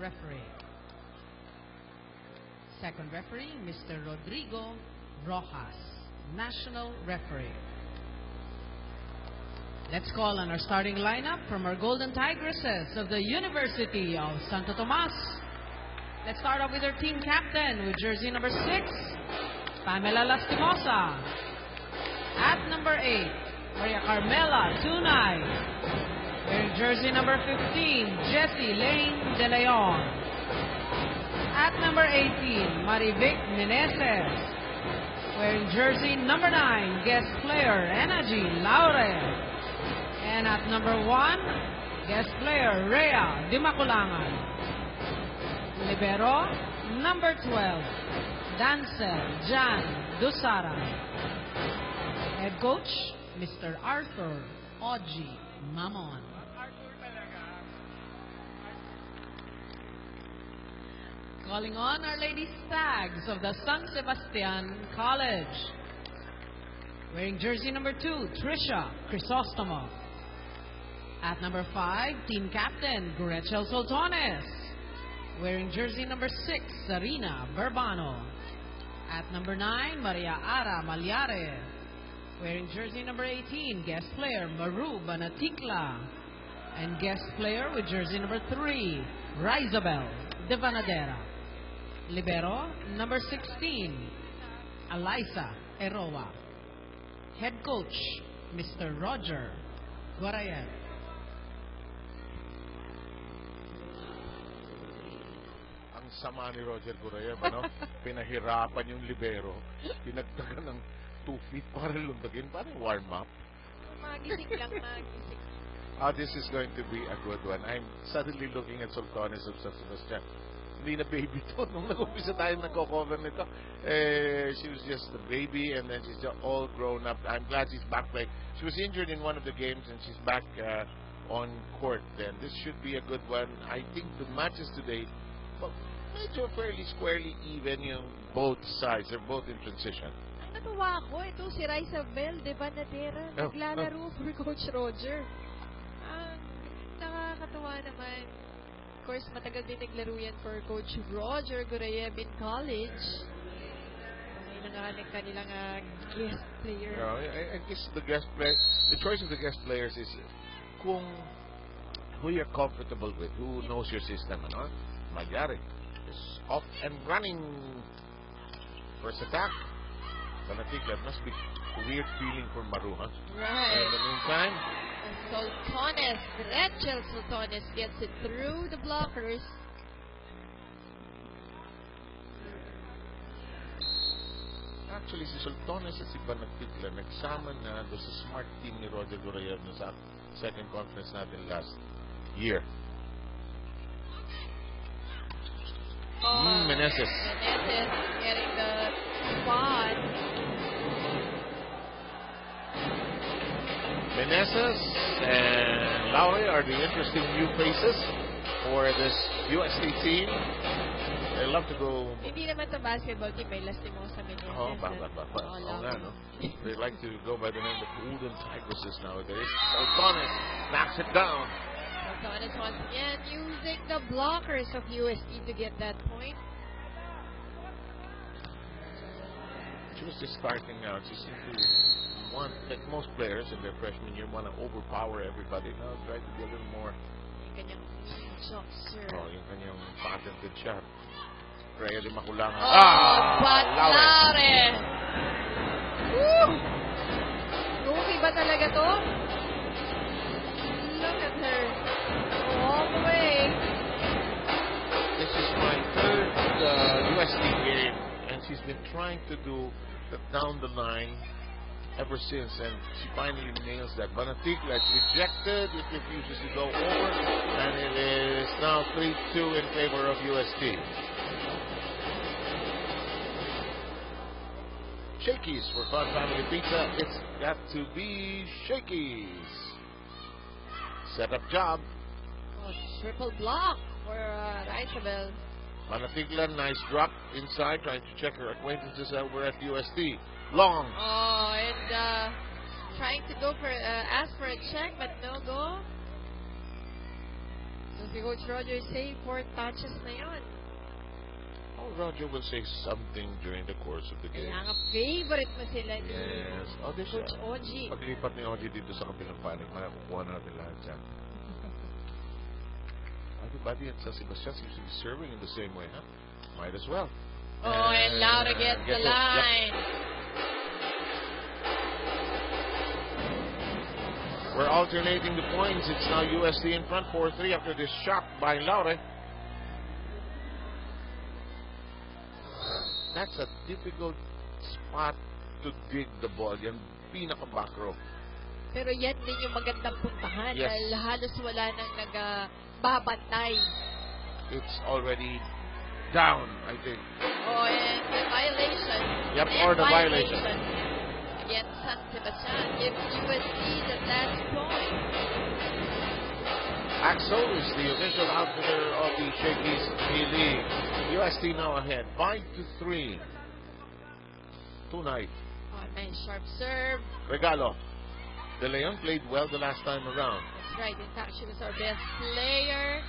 referee. Second referee, Mr. Rodrigo Rojas, national referee. Let's call on our starting lineup from our Golden Tigresses of the University of Santo Tomas. Let's start off with our team captain with jersey number 6, Pamela Lastimosa. At number 8, Maria Carmela Tunay. Wearing jersey number 15, Jessie Lane De Leon. At number 18, Marivic Meneses. Wearing jersey number 9, guest player Energy Laure. And at number 1, guest player Rhea Dimaculangan. Libero, number 12, Dancer Jan Dusara. Head coach, Mr. Arthur Oji Mamon. Calling on our Lady Stags of the San Sebastian College. Wearing jersey number 2, Trisha Crisostomo. At number 5, team captain Gretchel Soltones. Wearing jersey number 6, Sarina Burbano. At number 9, Maria Ara Malyare. Wearing jersey number 18, guest player Maru Banatikla. And guest player with jersey number 3, Rizabel De Vanadera. Libero, number 16, Alyssa Eroa. Head coach, Mr. Roger Guarayan. Ang sama ni Roger Guarayan, ano? Pinahirapan yung libero. Pinagtagan ng 2 feet para lundagin. Parang warm-up. Magising lang, magising. This is going to be a good one. I'm suddenly looking at Sultanes of San Sebastian. Hindi na baby to. Nung nag-umpisa tayo nagko-cover nito, she was just a baby and then she's just all grown up. I'm glad she's back playing. She was injured in one of the games and she's back on court. And this should be a good one. I think the matches today, well, medyo fairly squarely even yung both sides. They're both in transition. Natuwa ako. Ito si Rizabel De Vanadera. Naglalaro for Coach Roger. Nakakatuwa naman. Of course, matagal din naglaro yan for Coach Roger Guarayan in college. Ngayon na nga kanilang guest player. I guess the guest player, the choice of the guest players is kung who you're comfortable with, who knows your system. Ano? Magyari is off and running. First attack. But I think that must be a weird feeling for Maru, huh? Right. In the meantime, Soltones, Rachel Soltones gets it through the blockers. actually si Soltones at si Banatikla nagsama na doon sa smart team ni Roger Guarayan sa second conference natin last year. Meneses. Meneses getting the spot. Meneses and Laure are the interesting new faces for this UST team. They love to go. Hindi naman sa basketball team may Lastimosa Meneses. Oh, no. They like to go by the name of Golden Tigresses nowadays. Soltones knocks it down. Soltones once again using the blockers of UST to get that point. She was just starting out. She seemed to want, like most players in their freshman year, want to overpower everybody. Now try to be a little more. Yung kanyang shot, sir. Oh, yung kanyang patented shot. Rhea Dimaculangan. But Laure. Woo! Movie ba talaga to? Look at her. All the way. This is my third UST game, and she's been trying to do the down the line ever since, and she finally nails that. Banatikla, it's rejected. It refuses to go over, and it is now 3-2 in favor of UST. Shakey's for Fun Family Pizza. It's got to be Shakey's. Set up job. Oh, triple block for Rizabel. Banatikla, nice drop inside, trying to check her acquaintances over at UST. Long. Oh, and trying to go for ask for a check, but no go. So Si Coach Roger say 4 touches na yun. Oh, Roger will say something during the course of the game. Kaya nga favorite mo sila ni Yes. Oh, this Coach Oji. Paglipat ni Oji dito sa kabilang panig, makakukuha na natin lahat dyan. Everybody at San Sebastian seems to be serving in the same way, huh? Might as well. Oh, and Laura gets the line. We're alternating the points. It's now UST in front, 4-3 after this shot by Laure. That's a difficult spot to dig the ball. Yan, pinaka-back row. Pero yan din yung magandang puntahan Yes. dahil halos wala nang nagbabantay. It's already down, I think. Oh, and the violation. Yep, And or the violation. Against San Sebastian gives UST the last point. Axel is the official outfitter of the Shakey's D-League. UST now ahead, 5-3. Tonight. Oh, nice sharp serve. Regalo. De Leon played well the last time around. That's right. In fact, she was our best player.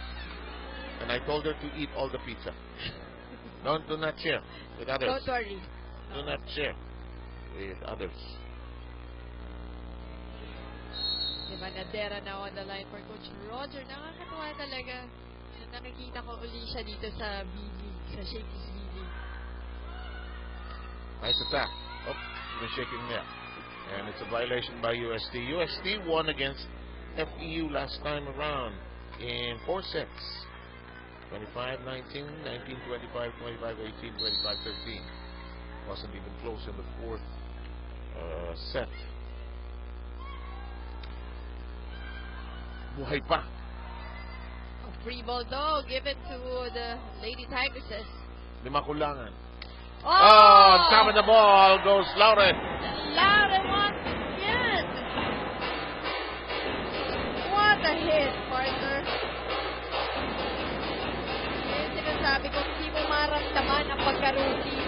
And I told her to eat all the pizza. Do not share with others. Don't worry. Do not share with others. Diba, Nadera na on the line for Coach Roger. Nakakatawa talaga. Nakikita ko uli siya dito sa BB, sa Shakey's BB. Nice attack. Oh, he's shaking there. And it's a violation by UST. UST won against FEU last time around in 4 sets. 25-19, 19-25, 25-18, 25-13. Wasn't even close in the 4th set. Buhay pa. A free ball though, given to the Lady Tigresses. 5 kulangan. Oh! Oh, top of the ball goes Laure. Laure once again. What a hit, partner. Yung sinasabi ko, hindi mo maramdaman ang pagka-rookie.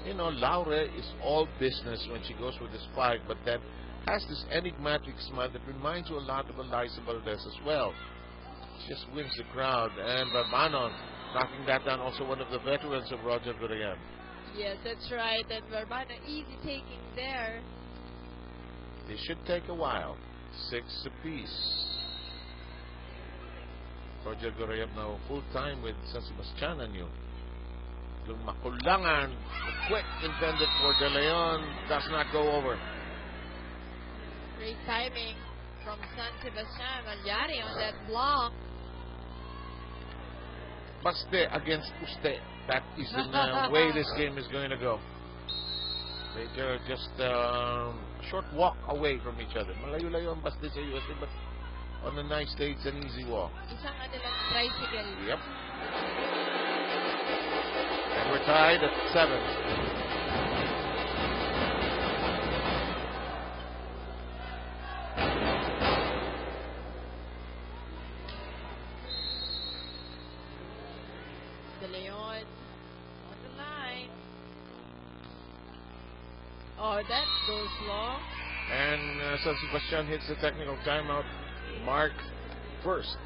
You know, Laure is all business when she goes with the spike, but then has this enigmatic smile that reminds you a lot of Eliza Valdez as well. She just wins the crowd. And Barbanon knocking that down, also one of the veterans of Roger Gurayan. Yes, that's right. And Barbana, easy taking there. They should take a while. 6 apiece. Roger Gurayan now full time with San Sebastian and you. Yung makulangan, the quick intended for De Leon does not go over. Great timing from San Sebastian. Malyari on that block. Baste against Uste. That is the way this game is going to go. They're just a short walk away from each other. Malayo-layo ang Baste sa USA, but on a nice day, it's an easy walk. Isang lang tricycle. Yep. And we're tied at 7. De Leon on the line. Oh, that goes long. And San Sebastian hits the technical timeout. Mark first.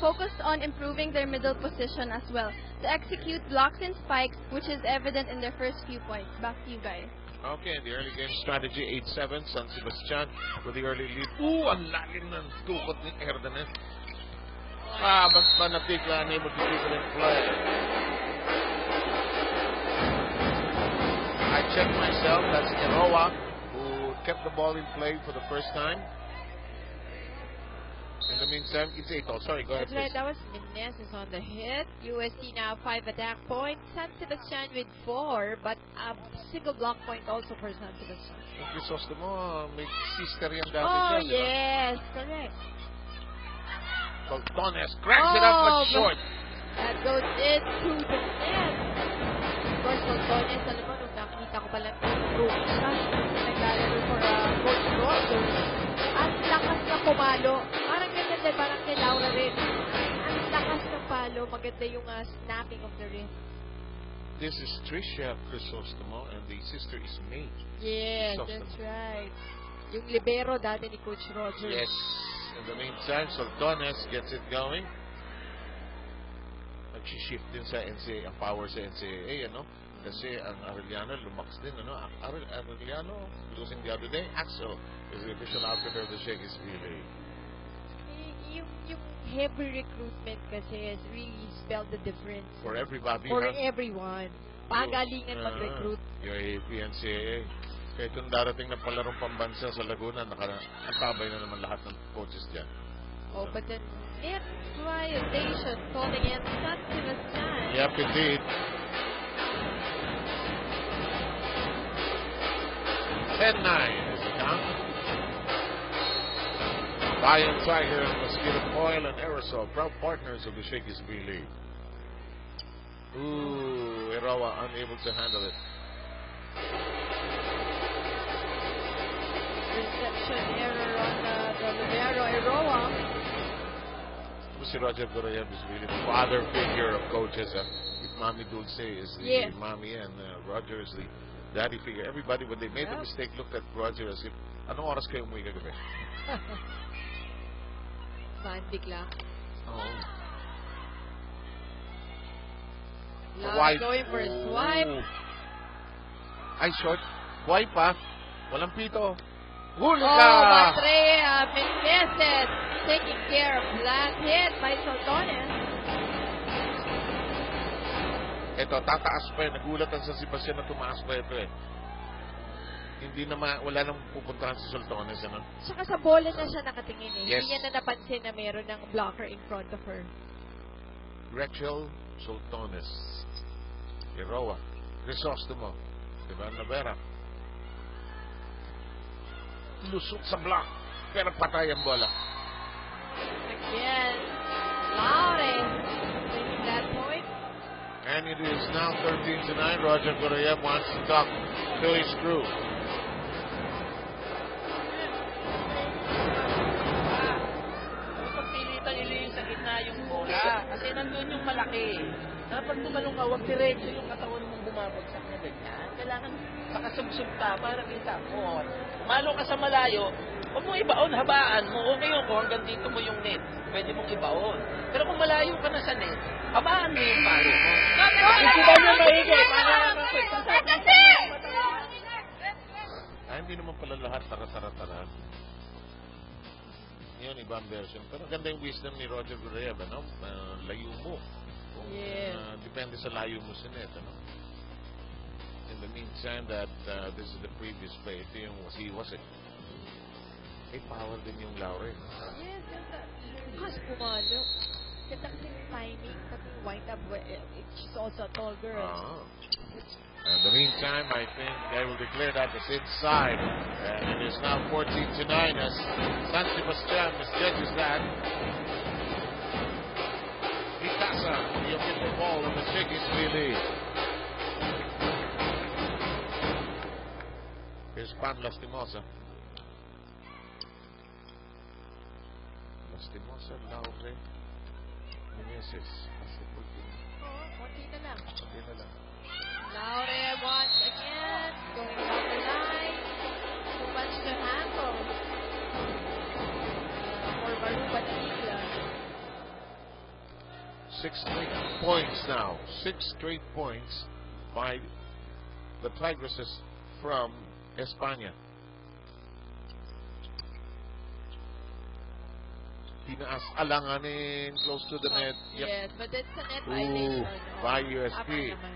focused on improving their middle position as well to execute blocks and spikes, which is evident in their first few points. Back to you guys. Okay, the early game strategy, 8-7, San Sebastian with the early lead. Ang lalim ng tukot ni Erdenes. But Manatikla unable to keep it in play. I checked myself, that's Eroa, who kept the ball in play for the first time. In the meantime, it's Ito. Sorry, go ahead. That's right, that was Meneses on the hit. UST now 5 attack points. San Sebastian with 4, but a single block point also for San Sebastian. Yung Crisostomo, may sister yan dati Oh, dyan, di ba? yes, correct. Soltones cracks it up but short. That goes into the net. Of course, Soltones, alam mo, nung nakita ko pala group siya, naglalaro for Coach Rogers. Ang lakas na pumalo. Parang ganyan din, parang kay Laura rin. Ang lakas ng palo, maganda yung snapping of the wrist. This is Tricia Crisostomo and the sister is May. Yes, that's right. Yung libero dati ni Coach Rogers. Yes. In the meantime, Soltones gets it going. Nag-shift din sa NCAA, ang power sa NCAA, ano? Kasi ang Arellano lumaks din, ano? Arellano, losing the other day, Axel is the official outfitter of the Shakey's relay. Yung heavy recruitment kasi has really spelled the difference. For everybody. For everyone. Pagalingan mag-recruit. Yung APNCAA. Kaya kung darating na palarong pambansa sa Laguna, nakatabay na naman lahat ng coaches dyan. Oh, but then net violation called against San Sebastian. Yep, indeed. 10-9 is the count. Lion Tiger, Mosquito Coil, and Aerosol, proud partners of the Shakey's League. Ooh, Irawa unable to handle it. Reception error on the libero Eroa. Si Roger Goroyev is really the father figure of coaches. If Mami Dulce is the mommy and Roger is the daddy figure. Everybody, when they made the mistake, looked at Roger as if, anong oras kayo umuwi kagabi? Bigla. Oh. Lara going for a swipe. Ay, short. Swipe pa. Walang pito. Huli ka! Matrea Meneses taking care of last hit by Soltones. Ito, tataas pa eh. Nagulat ang San Sebastian na tumaas pa ito eh. Hindi na wala nang pupuntahan si Soltones, ano? Saka sa bola na siya nakatingin eh. Yes. Hindi niya na napansin na meron ng blocker in front of her. Rachel Soltones. Eroa. Crisostomo. Diba? Navera. Lusot sa block. Pero patay ang bola. Again, Laure taking that point. And it is now 13-9. Roger Goroyev wants to talk to his crew. Pagpilitan nila yung sa gitna yung bola. Kasi nandun yung malaki. Dapat tumalong ka, huwag diretso yung katawan mong bumabagsak na ganyan. Kailangan pakasubsub ka para kita mo. Malo ka sa malayo, huwag mo ibaon, habaan mo. Okay yun kung hanggang dito mo yung net. Pwede mong ibaon. Pero kung malayo ka na sa net, habaan mo yung palo mo. Hindi ba niya mahigay? Ay, hindi naman pala lahat tara-tara-tara. Yun, ibang version. Pero ganda yung wisdom ni Roger Goroyev, ano? Layo mo. Kung, depende sa layo mo sa net, ano? In the meantime that this is the previous play, ito yung wasiwas eh. May power din yung Laure. Yes, kasi pumalo. Ganda kasi yung timing, pati yung wind up. She's also a tall girl. In the meantime, I think they will declare that as inside. And it is now 14-9 as San Sebastian misjudges that. Mikasa, the official ball of the Shakey's lead. Here's Pan Lastimosa. Lastimosa, Laure, Meneses. Konti na lang. Konti na lang. Laure once again, going down the line. Too much to handle. For Baruba Tigla. 6 straight points now. 6 straight points by the Tigresses from España. Tinaas, alanganin, close to the net. Yep. Yes, but it's a net violation. By Tama USP. naman.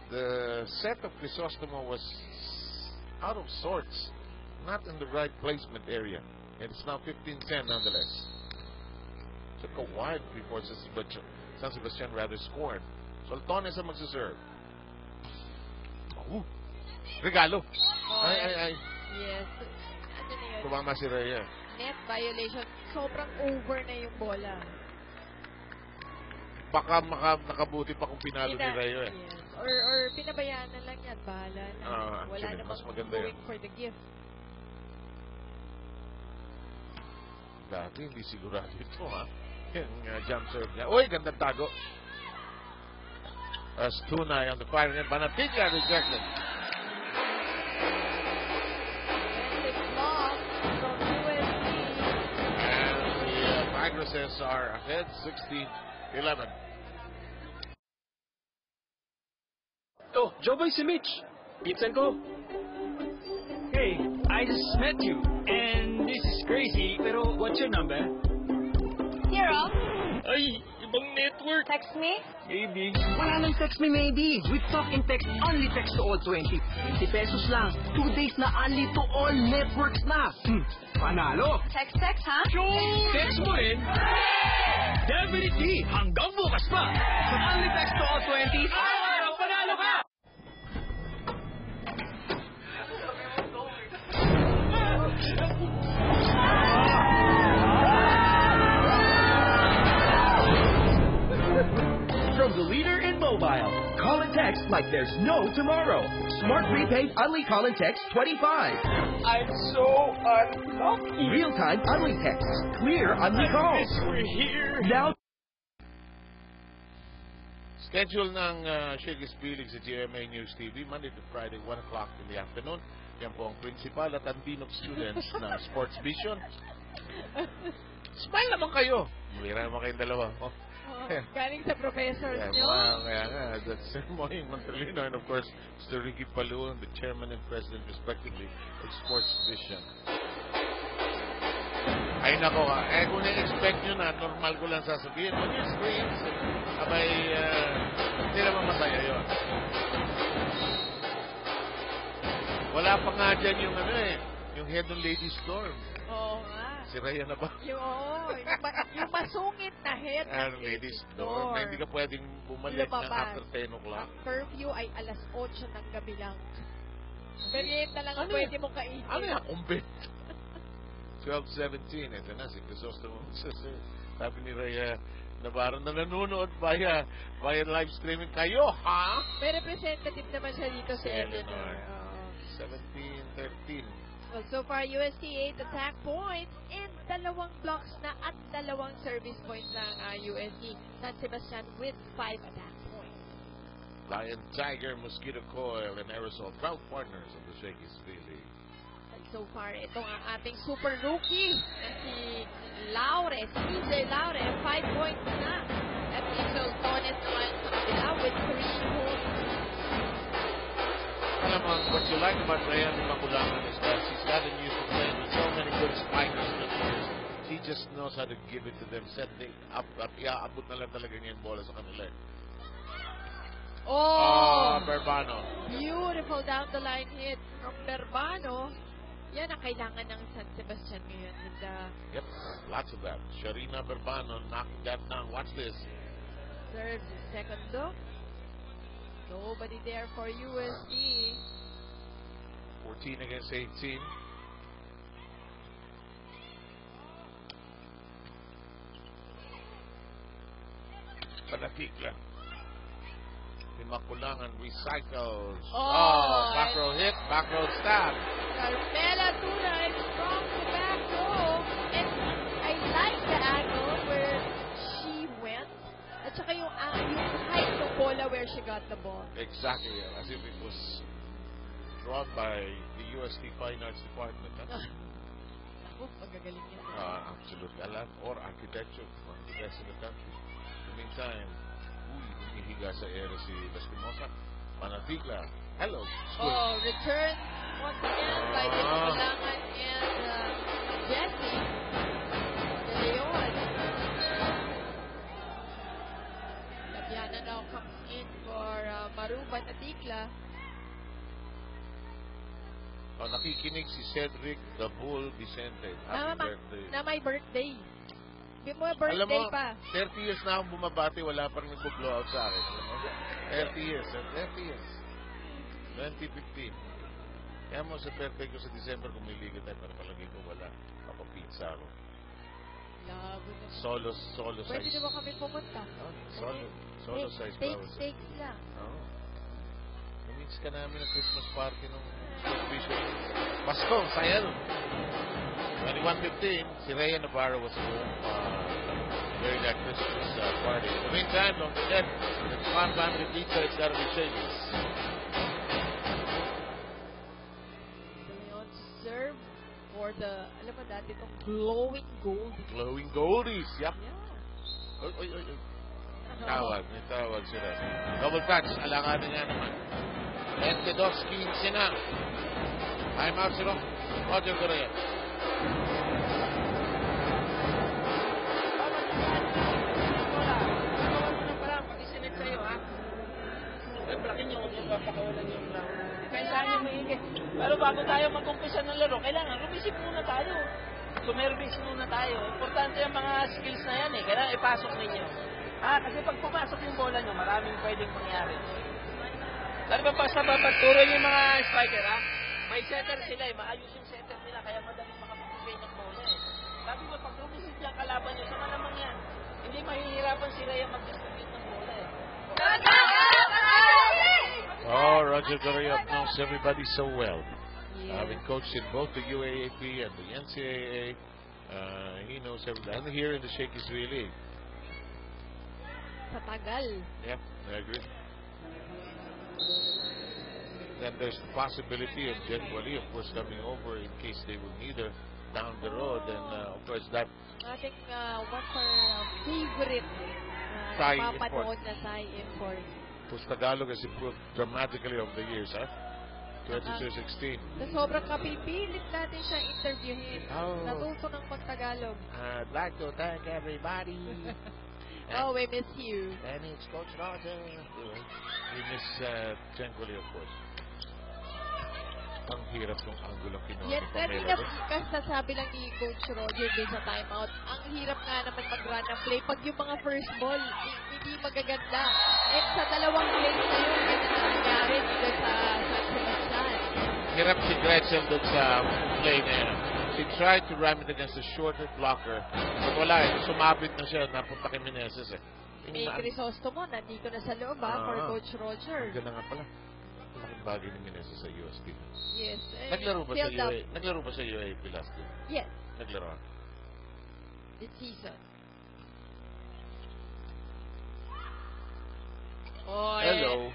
The set of Crisostomo was out of sorts, not in the right placement area. And it's now 15-10 nonetheless. Took a while before San Sebastian rather scored. Soltones ang magsaserve. Regalo. Ay. Yes. Ano na yun? Tumama si Rhea. Net violation. Sobrang over na yung bola. Baka nakabuti pa kung pinalo ni Rhea. Yes. Or pinabayaan na lang yan. Bahala na. Wala Actually, namang mas maganda going yun. for the gift. Dati hindi sigurado ito, ha? Yung jump serve niya. Uy, gandang tago. As Tunay on the firing end. Banatilla rejected. Defensive block from USC. And the Tigresses are ahead 16-11. Oh, Joboy si Mitch. Pinsan ko. Hey, I just met you. And this is crazy, pero what's your number? 0. Ay, ibang network. Text me. Maybe. Wala nang text me maybe. With Talk and Text, only text to all 20. 20 pesos lang. 2 days na only to all networks na. Panalo. Text, ha? Text mo rin? Definitely. Hanggang bukas pa. Sa only text to all 20, panalo ka! From the leader in mobile, call and text like there's no tomorrow. Smart prepaid only call and text 25. I'm so unlucky. Real-time only text. Clear only calls. We're here. Now Schedule ng Shakey's Pilig sa GMA News TV, Monday to Friday, 1 o'clock in the afternoon. Yan po ang principal at ang dean of students na Sports Vision. Smile naman kayo. Mira naman kayong dalawa. Galing sa professors nyo. Kaya nga, that's Moing Montalino and of course, Mr. Ricky Paluon, the chairman and president respectively of Sports Vision. Ay nako, kung na-expect nyo na, normal ko lang sasabihin, on your screens, abay, hindi naman masaya yun. Wala pa nga dyan yung yung Head on Lady Storm. Oo nga. Si Rhea na ba? Yung masungit na head ng Lady Storm. Na hindi ka pwedeng bumalik ng after 10 o'clock. Ang curfew ay alas 8 ng gabi lang. Merienda lang ang pwede mong kainin. Ano yung kumbit? 12:17. Ito na, si Crisostomo. Sabi ni Rhea, na parang na nanonood via live streaming kayo, ha? May representative naman siya dito sa Eleanor. 17-13. Well, so far, UST 8 attack points and 2 blocks na at 2 service points lang UST. San Sebastian with 5 attack points. Lion, Tiger, Mosquito Coil, and Aerosol, proud partners of the Shakey's League. And so far, itong ang ating super rookie na si Laure, si PJ Laure, 5 points na. At si Soltones naman sa kabila with 3 points. Alam mo, what you like about Rhea Maculangan is that she's gotten used to playing with so many good spikers. She just knows how to give it to them, setting up, at iaabot na lang talaga niya yung bola sa kanila. Berbano. Beautiful down the line hit from Berbano. Yan ang kailangan ng San Sebastian ngayon. Yep, lots of that. Sharina Berbano knocking that down. Watch this. Third, second look. Nobody there for USD. 14 against 18. Panatikla. Maculangan recycles. Back row hit, back row stab. Carmela Tuna is from the back row. And I like the angle where she went. At saka yung height ng bola where she got the ball. Exactly. As if it was drawn by the UST Fine Arts Department. Magagaling yan. Absolutely. Or architecture. One of the best in the country. meantime, humihiga sa ere si Lastimosa. Panatigla. Hello. Oh, return once again by the Silangan and Jesse De Leon. Labiana now comes in for Maru Panatigla. Nakikinig si Cedric the Bull Vicente. Happy birthday. Na my birthday. Hindi mo Alam birthday mo, pa. 30 years na akong bumabati, wala pa rin nag-blow out sa akin. Alam mo? 30 years. 2015. Kaya mo sa birthday ko sa December, kung may liga tayo, para palagi ko wala. Papapizza ako. Labo na. Solo Pwede size. naman kami pumunta. Solo size flowers. Steaks lang. Oo. Namix ka namin ng Christmas party nung official. Pasko, saya nun. 21:15, si Rhea Navarro was home during that Christmas party. In the meantime, don't forget, it's one family pizza, it's gotta be Shakey's. Leon serve for the, alam mo dati itong glowing gold. Glowing goldies, yep. Yeah. Oy. May tawag sila. Double touch, alanganin nga naman. 22-15 na. Time out si Roger Correa. Pero bago tayo mag-umpisa ng laro, kailangan rumisip muna tayo. Sumervis muna tayo. Importante yung mga skills na yan eh. Kailangan ipasok ninyo. Kasi pag pumasok yung bola nyo, maraming pwedeng mangyari. Pero basta papaturo yung mga striker, may setter sila eh. Maayos yung setter nila, kaya madaling makapag-play ng bola eh. Sabi mo, pag rumisip yung kalaban nyo, sama naman yan. Hindi mahihirapan sila yung mag-distribute ng bola eh. Oh, Roger Correa knows everybody so well. Yeah. Having coached in both the UAAP and the NCAA, he knows everybody. And here in the Shakey's League. Sa tagal. Yep, I agree. Then there's the possibility of Jet Wali, of course, coming over in case they will need her down the road. And of course, that Ating one for favorite mapapanood na Thai import. whose Tagalog has improved dramatically over the years, 2016. Sa sobrang kapipilit natin siya interviewin. Oh. Natuto ng Tagalog. I'd like to thank everybody. Oh, we miss you. And it's Coach Roger. We miss Chenkoli, of course. Ang hirap ng anggulong kinuha Yan, ni kanina Pamela. kasasabi lang ni Coach Roger din sa timeout, ang hirap nga naman mag-run ng play. Pag yung mga first ball, hindi magaganda. Eh, sa dalawang play na yun, ganyan ang nangyari dito sa San Sebastian. Hirap si Gretchen doon sa play na yan. She tried to ram it against the shorter blocker. But wala eh. Sumabit na siya. Napunta kay Meneses eh. May Crisostomo, nandito na sa loob for Coach Roger. Ganda nga pala. Malaking bagay ni Meneses sa USP. Yes. Naglaro ba sa UAA? Naglaro ba sa UAP last year? Yes. Naglaro. This season. Oh, Hello.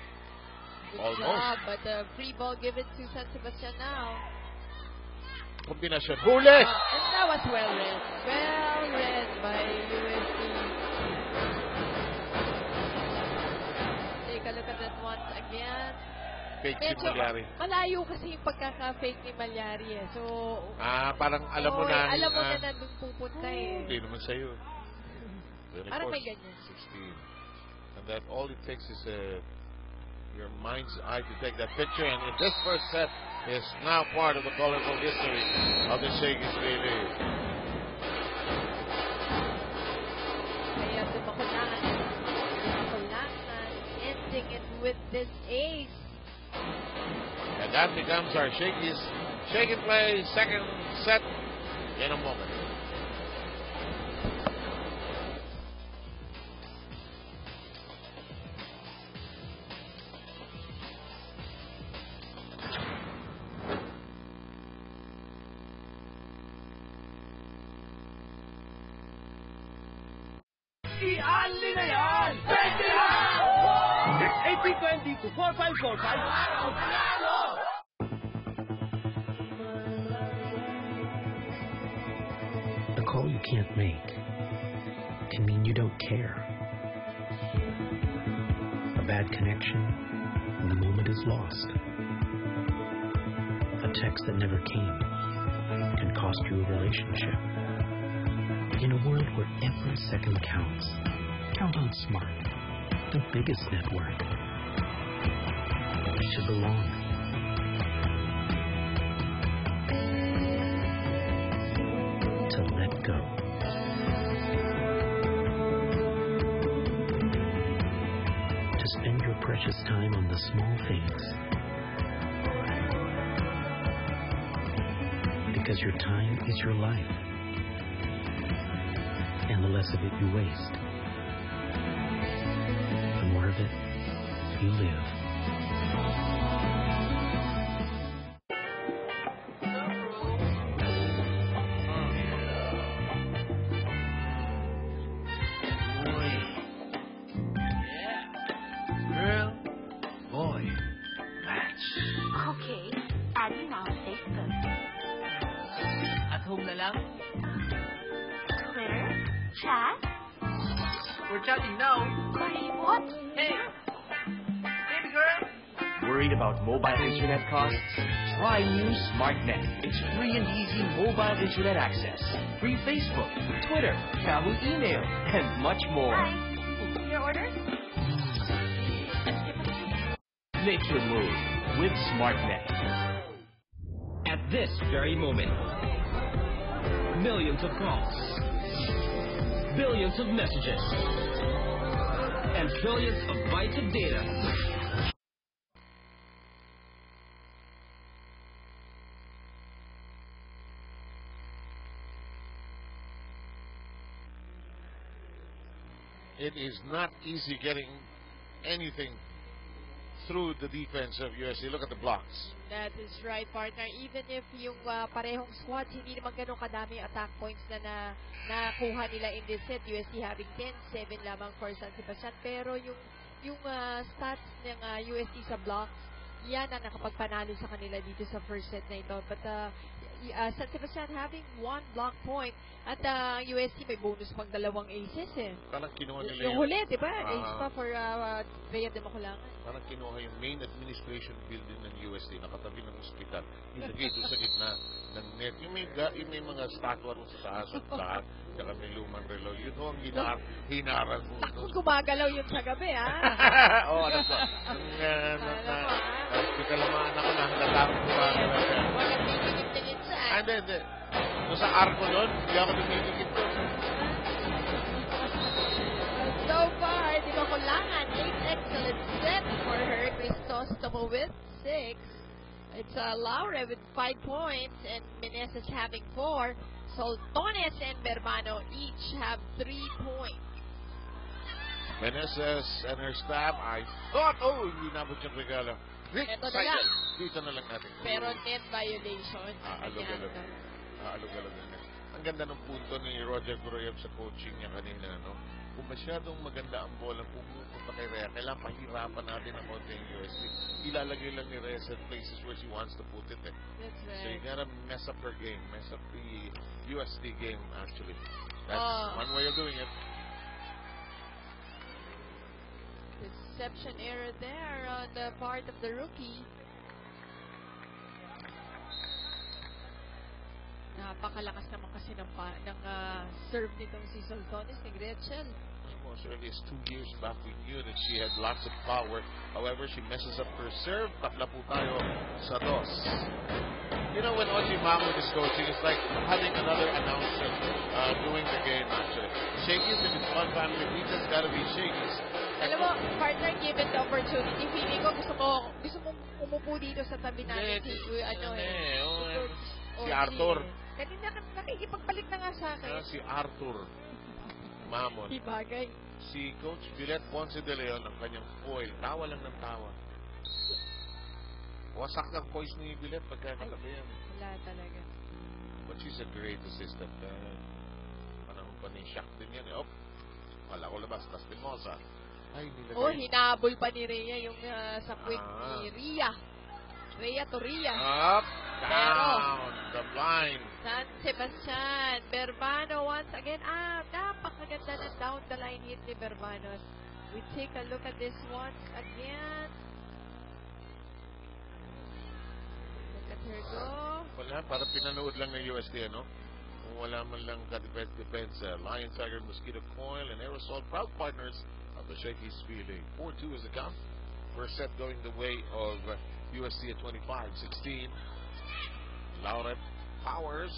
Good Almost. job, but the free ball given to San Sebastian now. Kombinasyon. Huli! And that was well read. Well read by USC. Take a look at that once again. Fake si Medyo Malyari. malayo kasi yung pagkaka-fake ni Malyari eh. So, Parang alam mo na. alam mo na nandun pupunta eh. Hindi naman sa'yo. Parang may ganyan. 16. And that all it takes is your mind's eye to take that picture. And this first set is now part of the colorful history of the Shakey's League. Kaya dumakulangan, ending it with this ace. And that becomes our Shakey's Shake and Play second set in a moment. I-unli na yan! Pwede na! It's 1820 to 4545. A call you can't make can mean you don't care. bad connection, and the moment is lost. A text that never came can cost you a relationship. In a world where every second counts, count on Smart, the biggest network to belong. To let go. To spend your precious time on the small things. Because your time is your life. And the less of it you waste, the more of it you live. Girl, boy, match. Okay, add me now on Facebook. At home na lang? Twitter? Chat? We're chatting now. What? Hey! Baby girl! Worried about mobile internet costs? Try new SmartNet. It's free and easy mobile internet access. Free Facebook, Twitter, Yahoo email, and much more. Hi. Your order? Make your move with SmartNet. At this very moment, millions of calls, billions of messages, and trillions of bytes of data. It is not easy getting anything through the defense of USC. Look at the blocks. That is right, partner. Even if yung parehong squads, hindi naman ganun kadami attack points na nakuha nila in this set. USC having 10-7 lamang for San Sebastian. Pero yung stats ng USC sa blocks, yan ang nakapagpanalo sa kanila dito sa first set na ito. But San Sebastian having 1 block point at USC may bonus pang 2 aces eh. Parang kinuha nila Yung huli, di ba? Ace pa for Rhea de Maculangan. Parang kinuha yung main administration building ng USC, nakatabi ng hospital. Ilagay ito sa gitna ng net. Yung may mga statwa rin sa taas at lahat. Saka may lumang relo. Yun ho ang hinaran mo. Takot gumagalaw yun sa gabi, ha? Oo, alam ko. Kalamaan ako na halalang gumagalaw. Wala tingin-tingin saan. Hindi. Doon sa arko doon, hindi ako tumingin doon. So far, Di Maculangan, 8 excellent sets for her. Crisostomo with 6. It's Laura with 5 points and Meneses having 4. Soltones and Berbano each have 3 points. Meneses and her staff, I thought, hindi nabot yung regalo. Ito na lang. Dito na lang natin. Pero net violation. Alog-alog na. Ang ganda ng punto ni Roger Goroyev sa coaching niya kanina, no? Kung masyadong maganda ang bola, pumupunta kay Rhea, kailangan pahirapan natin ang konti yung USD. Ilalagay lang ni Rhea sa places where she wants to put it. That's right. So you gotta mess up her game, mess up the USD game, actually. That's one way of doing it. Deception error there on the part of the rookie. Napakalakas naman kasi ng serve nitong si Soltones ni Gretchen. As early as 2 years back, we knew that she had lots of power. However, she messes up her serve. Takla po tayo sa dos. You know, when Oji Mahmoud is coaching, it's like having another announcer doing the game, actually. Shakey's, if it's one family pizza, it's gotta be Shakey's. Alam mo, partner, given the opportunity, feeling ko gusto mong umupo dito sa tabi namin si Arthur. Kanina nakikipagpalit na nga sa akin. Si Arthur Mamon. Di bagay. Si Coach Villette Ponce de Leon, ang kanyang foil, tawa lang ng tawa. Wasak ng voice ni Villette pagka katabi yan. Wala talaga. But she's a great assistant. Panahon pa ni Shaq din yan. Wala ko labas. Tas Timosa. Ay, nilagay. Hinabol pa ni Rhea yung sa quick ni Rhea. Rhea to Rhea. Up, down, the blind. San Sebastian. Berbano once again. Napakaganda ng down the line hit ni Berbano. We take a look at this one again. Look at her go. Wala, parang pinanood lang ng UST, ano? Kung wala man lang ka-depensa. Lion, Tiger, Mosquito Coil, and Aerosol, proud partners of the Shakey's Feeling. 4-2 is the count. First set going the way of UST at 25-16. Laura Powers.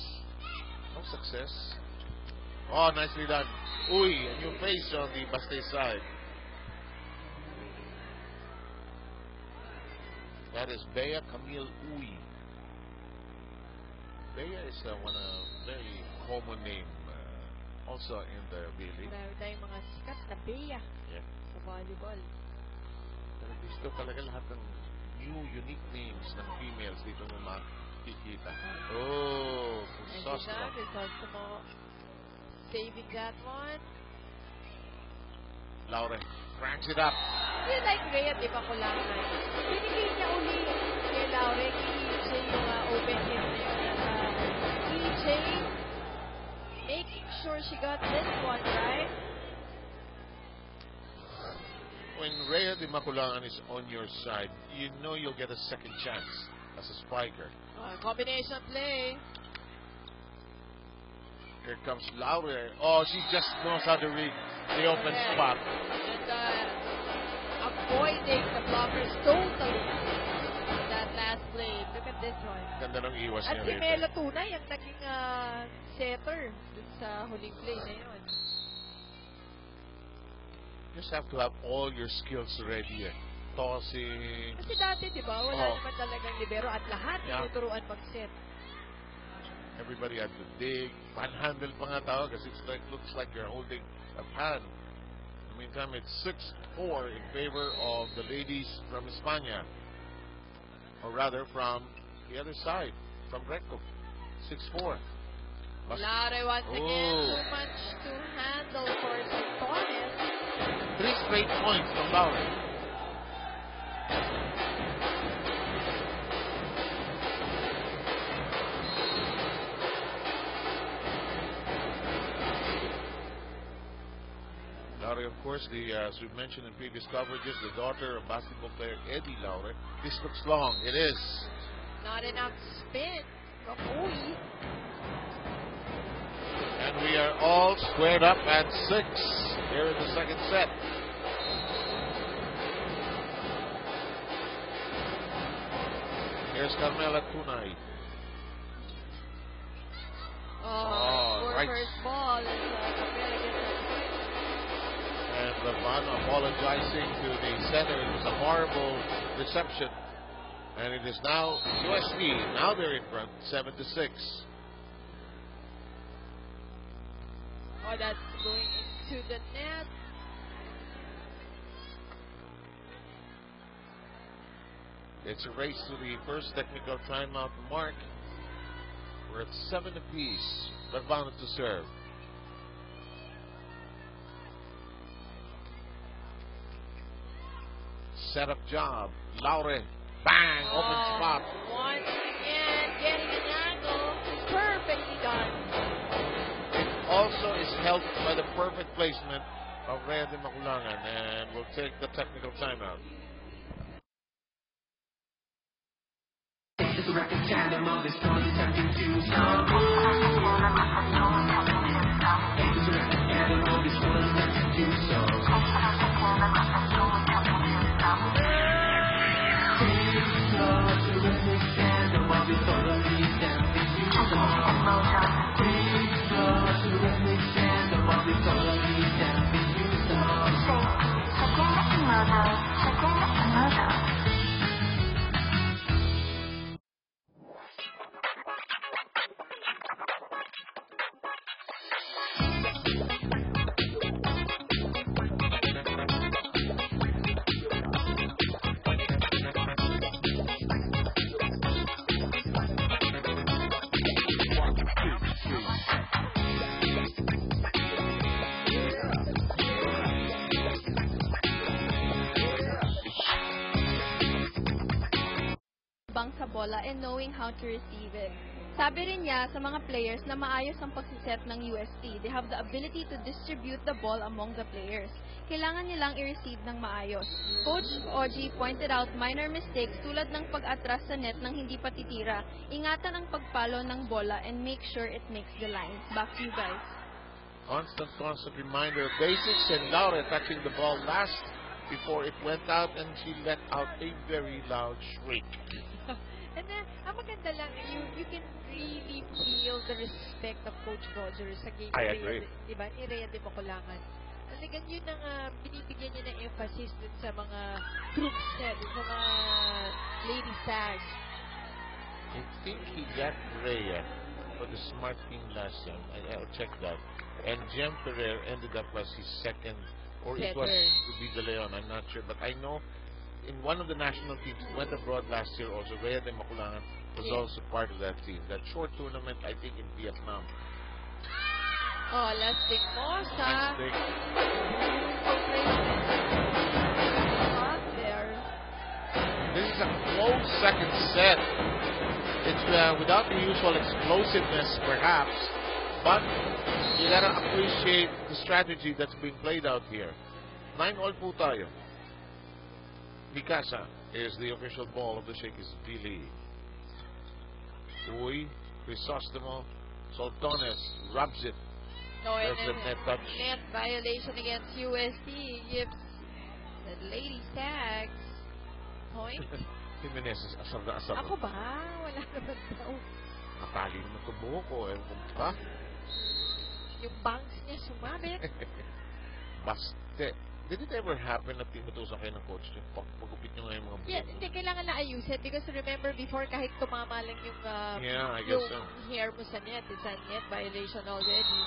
No success. Oh, nicely done. Uy, a new face on the Baste side. That is Bea Camille Uy. Bea is one very common name also in the Vili. Marami tayong mga sikat na Bea Yeah. sa volleyball. Pero dito talaga lahat ng new, unique names ng females dito mo makikita. Oh, And Crisostomo. Crisostomo saving that one. Laure cranks it up. Feel like Rhea, di ba kulangan? Binigay niya uli kay Laure, kay EJ yung open hit na yun. EJ making sure she got this one right. When Rhea Di Maculangan is on your side, you know you'll get a second chance as a spiker. Combination play. Here comes Laure. Oh, she just knows how to read the open Correct. spot. And avoiding the blockers totally. That last play. Look at this one. Ganda ng iwas At niya si rito. Melo Tunay ang naging setter dun sa huling play na yun. You just have to have all your skills ready. Tossing. Kasi dati, di ba, wala Oh. naman talagang libero at lahat Yeah. tinuturuan mag-set. Everybody had to dig. Panhandle pa nga tawag kasi it's like, looks like you're holding a pan. In the meantime, it's 6-4 in favor of the ladies from España. Or rather, from the other side, from Recto. 6-4. Laure once again, Oh. too much to handle for Santones. 3 straight points from Laure. Laure, of course, as we've mentioned in previous coverages, the daughter of basketball player Eddie Laure. This looks long. It is. Not enough spin from Uy. And we are all squared up at 6 here in the second set. Here's Carmela Tunay. Poor right. first ball. And Gabriela gets that point. And Ravana apologizing to the center. It was a horrible reception. And it is now UST. Now they're in front, 7-6. Oh, that's going into the net. It's a race to the first technical timeout mark. We're at 7 apiece. Ravana to serve. Setup job. Laure. Bang! Open spot. Once again, getting an angle. Perfectly done. Also is helped by the perfect placement of Rhea Di Maculangan, and we'll take the technical timeout. Bang sa bola and knowing how to receive it. Sabi rin niya sa mga players na maayos ang pagsiset ng UST. They have the ability to distribute the ball among the players. kailangan nilang i-receive ng maayos. Coach Oji pointed out minor mistakes tulad ng pag-atras sa net ng hindi patitira. Ingatan ang pagpalo ng bola and make sure it makes the line. Back to you guys. Constant reminder of basics, and Laura touching the ball last before it went out, and she let out a very loud shriek. And then, ang maganda lang, you can really feel the respect of Coach Roger sa game. I agree. Diba? Ni Rhea de Maculangan. Talagang yun ang binibigyan niya ng emphasis dun sa mga troops niya, dun sa mga Lady Sags. I think he got Rhea for the smart team last time. I'll check that. And Jem Ferrer ended up as his second, or it was to be De Leon, I'm not sure. But I know in one of the national teams who went abroad last year also, Rhea de Maculangan was also part of that team. That short tournament, I think, in Vietnam. Oh, Lasting Mosa. This is a close second set. It's without the usual explosiveness, perhaps, but you gotta appreciate the strategy that's being played out here. 9-all po tayo. Mikasa is the official ball of the Shakey's D-League. Uy, Crisostomo, Soltones rubs it. No, and there's a net touch. Net violation against USD gives the Lady Sags point. Jimenez is asar na asar. Ako ba? Wala naman daw. Matali naman ito buho ko. Kung pa. Yung bangs niya sumabit. Baste. Did it ever happen na tinutusan kayo ng coach niyo? Pagupit niyo nga yung mga buho? Yeah, hindi kailangan na ayusin because remember before kahit tumama lang yung, I guess so. hair mo sa net, it's a net violation already.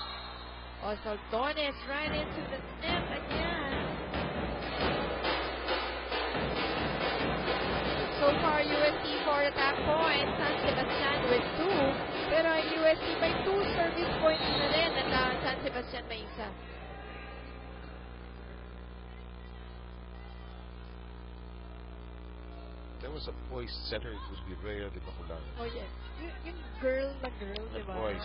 Soltones right into the net again. So far, USD 4 attack points, San Sebastian with 2. Pero USD by 2 service points na rin at San Sebastian may isa. There was a poised center. It would be Rhea de Maculangan. Oh yes. Yung girl na girl, The di ba? voice.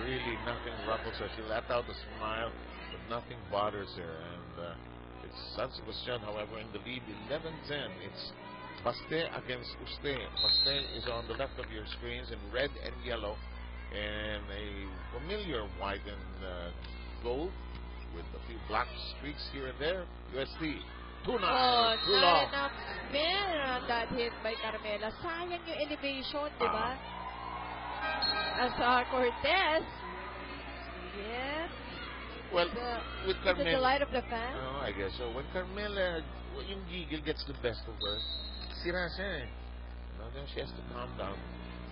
Really, nothing ruffles her. She let out a smile, but nothing bothers her. And it's San Sebastian, however, in the lead, 11-10. It's Baste against Uste. Baste is on the left of your screens in red and yellow, and a familiar white and gold with a few black streaks here and there. USD. Too long. That hit by Carmela. Sayang yung elevation, di ba? As Cortez. Yes. Well, with Carmela. Is it the light of the fan? Oh, I guess so. When Carmela, yung giggle gets the best of her, sira siya eh. No, then she has to calm down.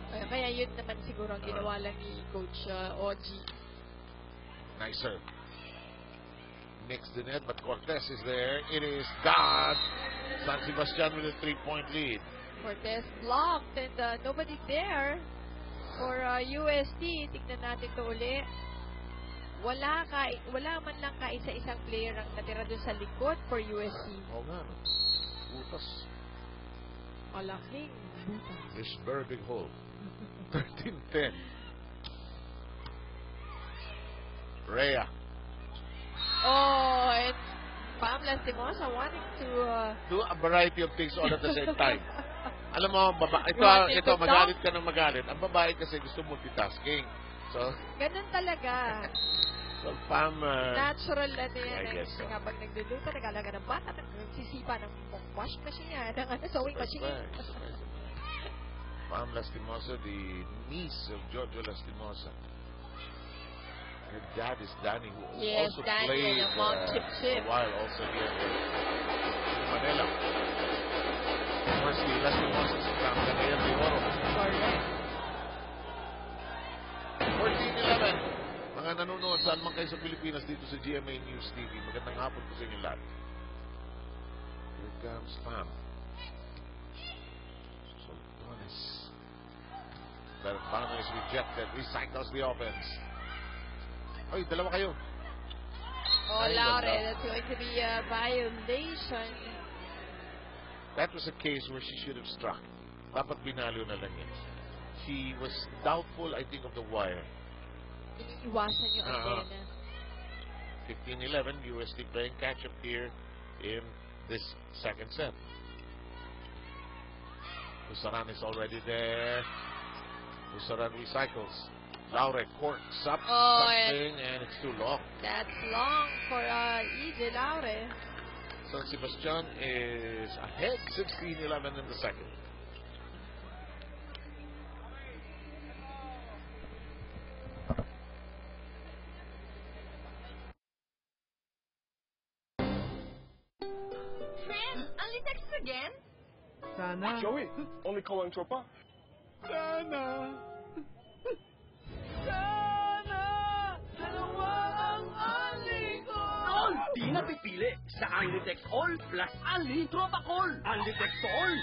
Kaya yun naman siguro ang ginawa lang ni Coach Oji. Nice serve. Mixed the net, but Cortez is there. It is God. San Sebastian with a 3-point lead. Cortez blocked and nobody there for USD. Tignan natin ito uli. Wala man lang kaisa-isang player ang natira doon sa likod for USD. Oo nga. Butas. Malaking butas. This very big hole. 13-10. Rhea. Oh, and Pam Lastimosa wanting to do a variety of things all at the same time. Alam mo, ito magalit ka ng magalit. Ang babae kasi gusto multitasking. So, ganun talaga. So, Pam... natural na yan. I guess so. Kapag nagluluto, nagalaga ng bata, nagsisipa ng wash machine yan, ng sewing machine. Pam Lastimosa, the niece of Giorgio Lastimosa. Her dad is Danny, who also Danny played a while also here in Manila. First, the Lastimosa sa Campanilla de Oro. Correct. 14-11. Mga nanonood, saan man kayo sa Pilipinas dito sa GMA News TV. Magandang hapon po sa inyo lahat. Here comes Pam. Soltones. Verbano is rejected. Recycles the offense. Oy, dalawa kayo. Oh, Laure, that's going to be a violation. That was a case where she should have struck. Dapat binalo na lang yun. She was doubtful, I think, of the wire. Iniiwasan yung antena. 15-11. USD playing catch-up here in this second set. Usaran is already there. Usaran recycles. Laure corks up something and it's too long. That's long for EJ Laure. San Sebastian is ahead 16-11 in the second. Friend, only text again? Sana. Joey, only call ang tropa. Sana. Tol, di na pipili sa Only Text All plus Only Tropa Call. Only Text All.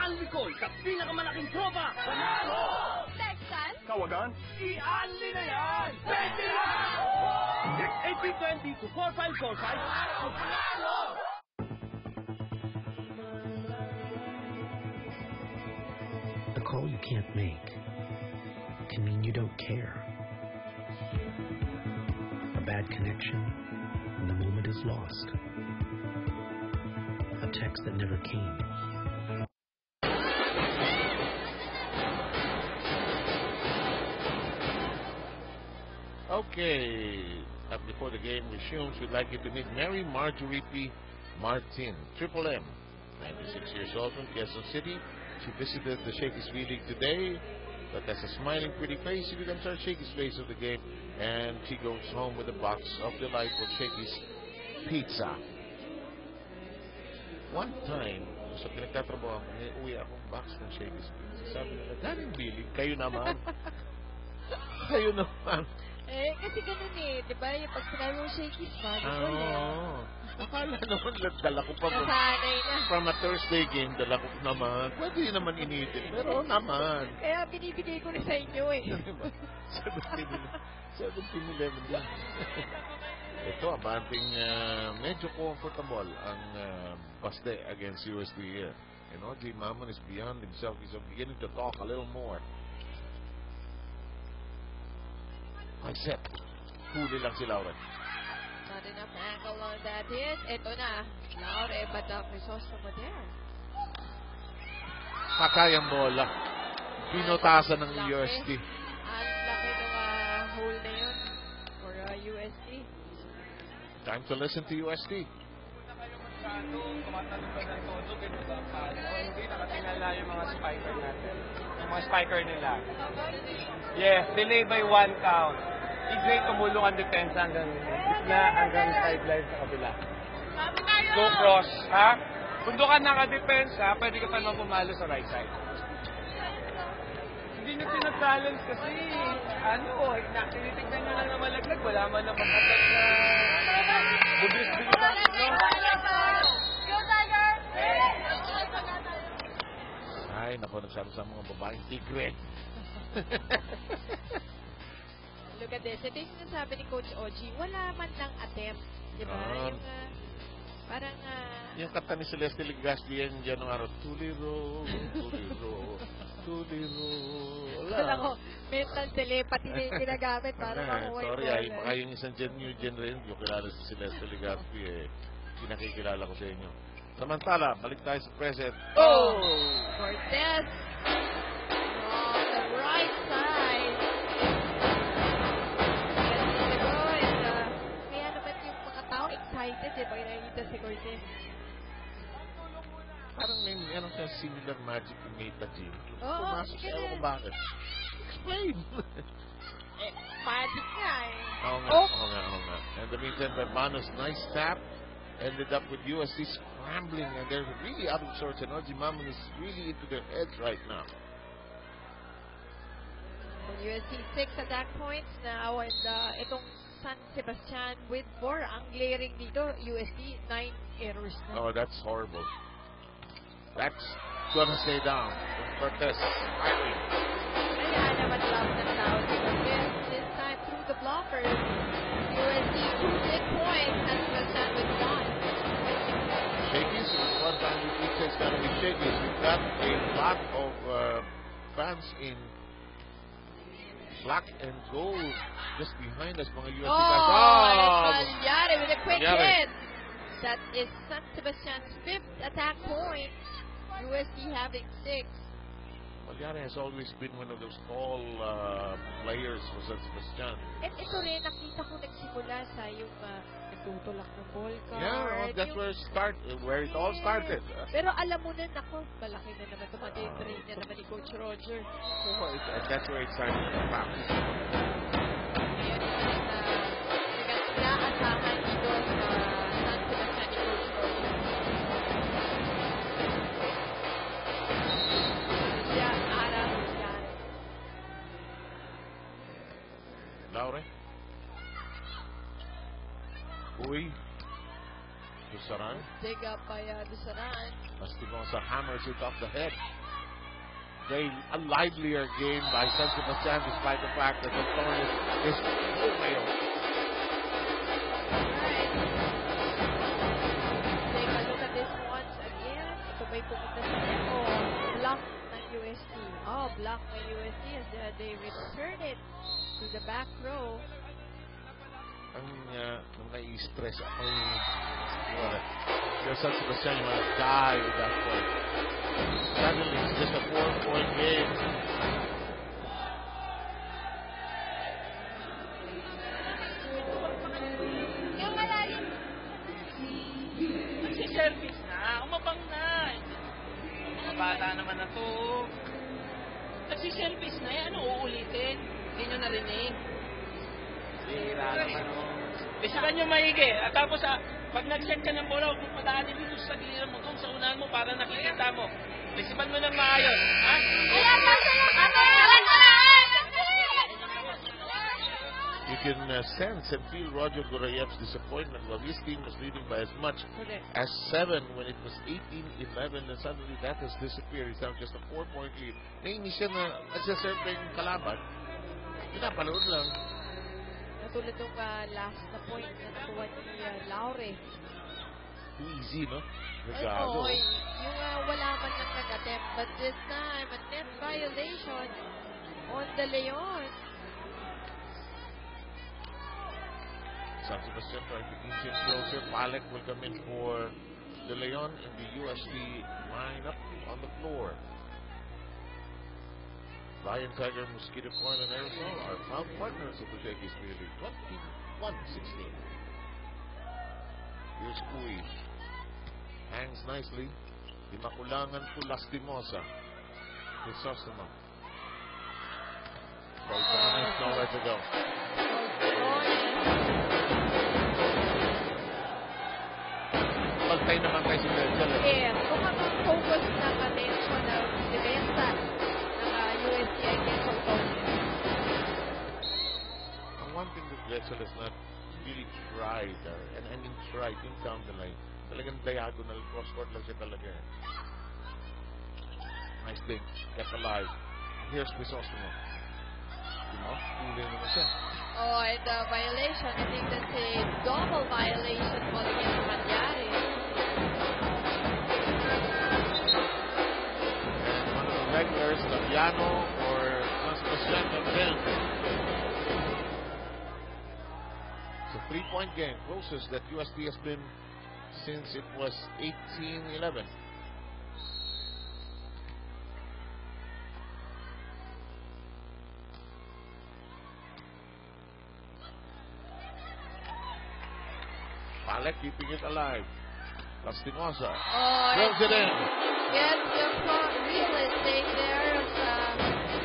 Only Call sa pinakamalaking tropa. Panalo! Texan? Tawagan? I-Only na yan! 20 na! Text 8320 to 4545. Panalo! A call you can't make can mean you don't care. A bad connection, and the moment is lost. A text that never came. Okay. Before the game resumes, we'd like you to meet Mary Marjorie P. Martin, Triple M, 96 years old from Quezon City. She visited the Shakey's V-League today, but has a smiling, pretty face. She becomes our Shakey's face of the game, and she goes home with a box of delightful Shakey's pizza. One time, sa pinagtatrabaho, may uwi akong box ng Shakey's pizza. Sabi nila, Daring Billy, kayo naman. Kayo naman. Eh, kasi ganun eh. Diba? Yung pag sinabi mo Shakey's bago ko Akala naman, dala ko pa nasanay na. from a Thursday game, dala ko naman. Pwede naman initin, pero naman. Kaya binibigay ko na sa inyo eh. 17-11 din. Ito, abanting medyo comfortable ang Baste against USD here. And OJ Mamon is beyond himself. He's beginning to talk a little more. I said, huli lang si Laure. Not enough angle on that hit. Ito na. Laure, but Crisostomo there. Patay ang bola. Pinotasan ng USD. Ang laki ng hole na yun for USD. Time to listen to USD. Tumatanong ka ng todo, hindi nakatingala yung mga spiker natin. Yung mga spiker nila. Yes, delay by 1 count. Igray tumulong ang depensa hanggang gitna, hanggang sideline sa kabila. Go cross, ha? Kung doon ka nakadepensa, pwede ka pa naman pumalo sa right side. Hindi nyo tinag-balance kasi, tinitignan nyo lang na malaglag, wala man na pag-attack na bubis-bilisan. Ay, naku, nagsabi sa mga babaeng tigre. Look at this. Ito yung sinasabi ni Coach Oji, wala man lang attempt. Diba? Yung parang... yung kanta ni Celeste Ligaspi yan dyan ng araw, tuliro, tuliro, tuliro. Wala ko, mental telepathy na yung ginagamit para makuha yung sorry, ball. ay, baka yung isang new gen rin, yung kilala si Celeste Ligaspi, pinakikilala ko sa inyo. Samantala, balik tayo sa present. Oh! Cortez! On the right side. Kaya naman yung mga tao excited pag nakikita si Cortez. Parang may meron siyang similar magic ni Meta Jim. Oo, pumasok siya, ewan ko bakit. Explain! Magic nga eh. Oo nga. And the meantime, Babanos, nice tap. Ended up with USC scrambling, and they're really out of sorts, and OG Mamon is really into their heads right now. USC 6 attack points now, and itong San Sebastian with 4. Ang glaring dito, USC 9 errors na. Oh, that's horrible. That's gonna stay down. Cortez, fighting. Kaya naman lang ng tao si Cortez. This time through the blockers. USC 2 points, San Sebastian with 1. Shakey's, one time we keep saying it's gonna be Shakey's. We've got a lot of fans in Black and gold just behind us, mga USD Oh, guys. and Malyari with a quick Malyari. hit. That is San Sebastian's 5th attack point. USD having 6. Malyari has always been one of those tall players for San Sebastian. At ito rin, nakita ko nagsimula sa yung nagtutulak ng ball card. Yeah, that's where it all started. Pero alam mo na, nako, malaki na naman tumatay-train na naman ni Coach Roger. And that's where it started to practice. Yan ang naasahan dito sa San Sebastian ni Coach Roger. Siya, Arang, yan. Laure. Uy. Dusaran. Dig up by Dusaran. Mastimosa hammers it off the head. A livelier game by San Sebastian despite the fact that Antonio is failed. Alright. Take a look at this once again. Ito ba'y pumunta sa Echo? Block ng USD. Oh, block ng USD as they return it to the back row. Ang nai-stress ako yung San Sebastian, you want to die with that point. Suddenly, it's just a 4-point game. Yung malalim. Nagsiservice na. Umabang na. Mga bata naman na to. Nagsiservice na. Yan, uulitin. Hindi nyo narinig. Bira naman o. Bisipan nyo maigi. At tapos, pag nag-check ka ng bola, huwag mo padaanin dito sa giliran mo. Kung sa unahan mo, para nakikita mo. Bisipan mo ng maayos. Ha? You can sense and feel Roger Gorayev's disappointment while his team was leading by as much as 7 when it was 18-11, and suddenly that has disappeared. It's now just a 4-point lead. Nainis siya na nagsaserve yung kalaban. Pinapanood lang. Natulad nung last na point na nakuha ni Laure. Too easy, no? Oo, yung wala man lang nag-attempt. But this time, a net violation on the Leon. San Sebastian trying to inch in closer. Palek will come in for De Leon in the USD lineup on the floor. Lion, Tiger, Mosquito Coin, and Aerosol are proud partners of the Jackie's League 21-16. Here's Kui. Hangs nicely. Di makulangan po Lastimosa. Crisostoma. Volcanis nowhere to go. Pagtay naman kay si Rachel. Yes, kung ang focus ng attention ng defensa ng USD against Antonio. One thing that Rachel has not really tried, and I mean tried, yung down the line. Talagang diagonal, cross-court lang siya talaga. Nice thing. Kept alive. Here's Crisostoma. Huli naman siya. Oh, and the violation, I think that's a double violation for against Malyari. And one of the regulars, Labiano or San Sebastian comes in. It's a 3-point game, closest that USD has been since it was 18-11. Palek keeping it alive. Lastimosa. Throws it in. Gets the real estate there.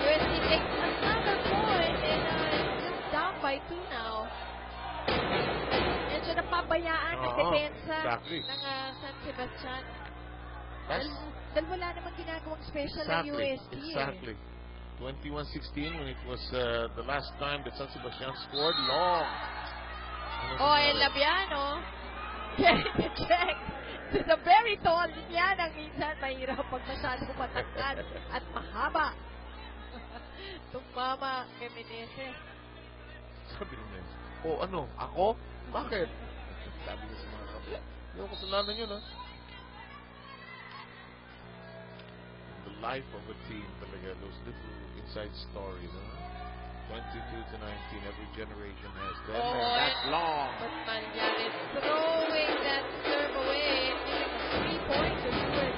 USD takes another point and it's down by 2 now. Medyo napabayaan ng depensa ng San Sebastian. Dahil wala namang ginagawang special ng USD. Exactly. 21-16 when it was the last time that San Sebastian scored long. And Labiano getting the check to the very tall. Yan ang minsan mahirap pag masyadong matangkad at mahaba. Tumama kay Meneses. Sabi niya, ano? Ako? Bakit? Sabi niya sa mga kapila. Hindi ko kasalanan yun, ha? The life of a team talaga, those little inside stories, ha? 22-19. Every generation has them. Oh, And that's long. But Manyan is throwing that serve away. And 3 points to Stuart.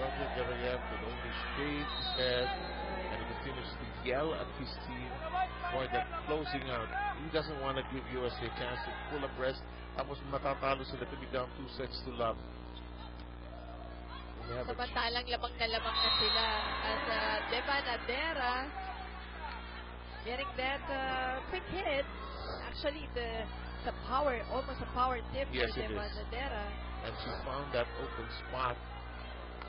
Roger Garayev could only shake his head and he continues to yell at his team for the closing out. He doesn't want to give USA a chance to pull abreast. Tapos matatalo sila to be down 2-0. Samantalang lamang na sila as Devan Adera getting that quick hit. Actually, it's a power, almost a power tip Yes, for it Devan is. Adera. And she found that open spot.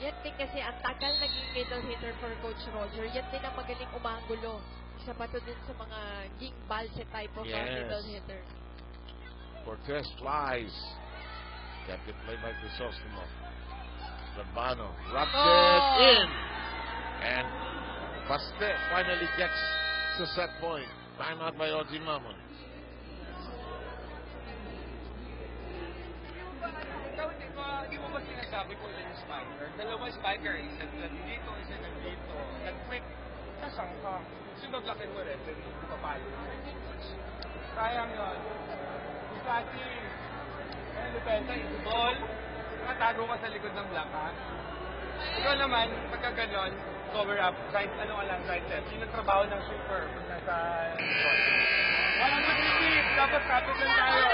Yan din kasi ang tagal naging middle hitter for Coach Roger. Yan din ang magaling umangulo. Isa pa to din sa mga Ging Balse type of middle hitter. Cortez flies. Kept it played by Crisostomo. Labano rubs it in. And Paste finally gets to set point. Timeout by Oji Mamon. Hindi mo ba sinasabi ko yung spiker? Dalawa spiker, isa nandito, isa nandito. Nag-quick, sasangka. Sumaglakin mo rin, pero hindi pa palo. Sayang yun. Kasi, ano depende, ball, nakatago ka sa likod ng block, ha? Ikaw naman, pagka ganon, cover up, side, ano ka lang, side step. Yun ang trabaho ng super pag nasa likod. Walang mag-repeat, dapat kapit lang tayo.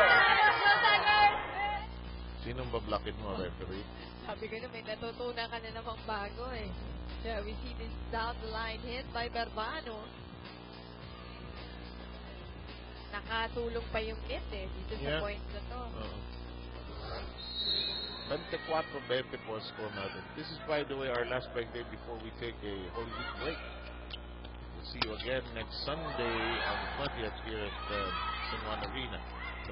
Sinong bablakin mo, referee? Sabi ko na may natutunan ka na namang bago eh. Yeah, we see this down the line hit by Barbano. Nakatulong pa yung hit eh dito sa point na to. 24-20 po score natin. This is, by the way, our last break day before we take a Holy Week break. We'll see you again next Sunday on the 20th here at San Juan Arena.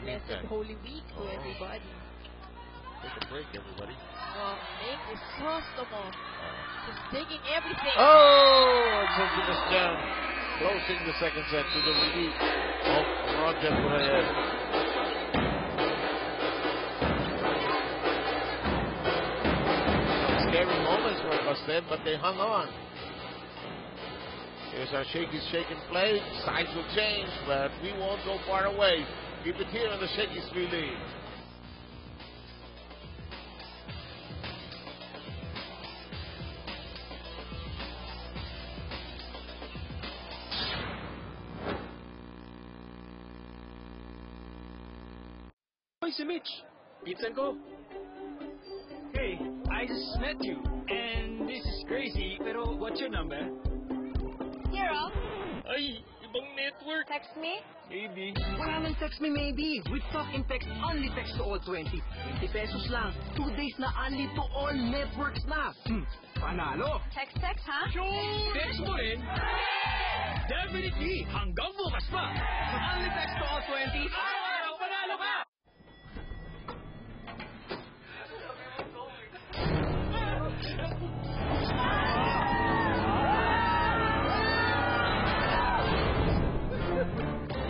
Yes, it's Holy Week to everybody. Take a break, everybody. Nick is Crisostomo. Just taking everything. Oh! Sebastian closing the second set to the relief of Roger Garayev. Scary moments for Bastet, but they hung on. Here's our shaky play. Sides will change, but we won't go far away. Keep it here on the Shaky 3 lead. Si Mitch, pinsan ko. Hey, I just met you, and this is crazy, pero what's your number? Hero, Ay, ibang network. text me. Maybe. Wala nang text me maybe. We talk in text, only text to all 20. 20 pesos lang. 2 days na only to all networks na. Panalo. Text, ha? Sure! Text mo rin? Definitely! Hanggang bukas pa! Sa only text to all 20, araw-araw panalo ka!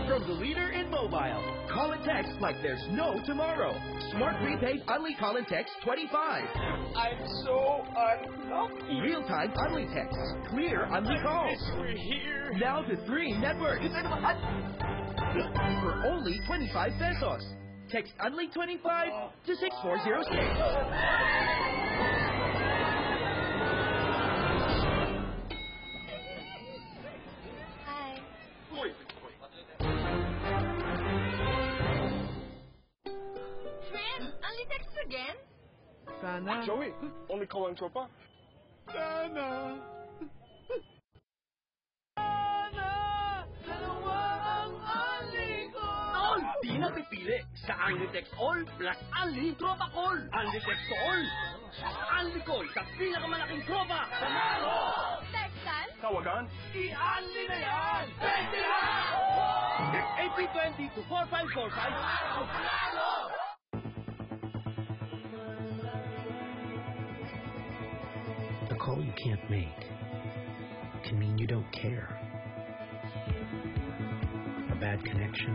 From the leader in mobile, call and text like there's no tomorrow. Smart Prepaid Only Call and Text 25. I'm so unlucky. Real-time Only Text. Clear Only Calls. We're here. Now to 3 networks. For only 25 pesos. Text Only 25 to 6406. Again? Sana. Joey, only call ang tropa. Sana. Tol, di na pipili. Sa Only Text All plus Only Tropa Call. Only Text All. Only Call sa pinakamalaking tropa. Panalo! Textan? Tawagan? I-Only na yan! 20 na! Text 8320 to 4545. Panalo! The call you can't make can mean you don't care. A bad connection,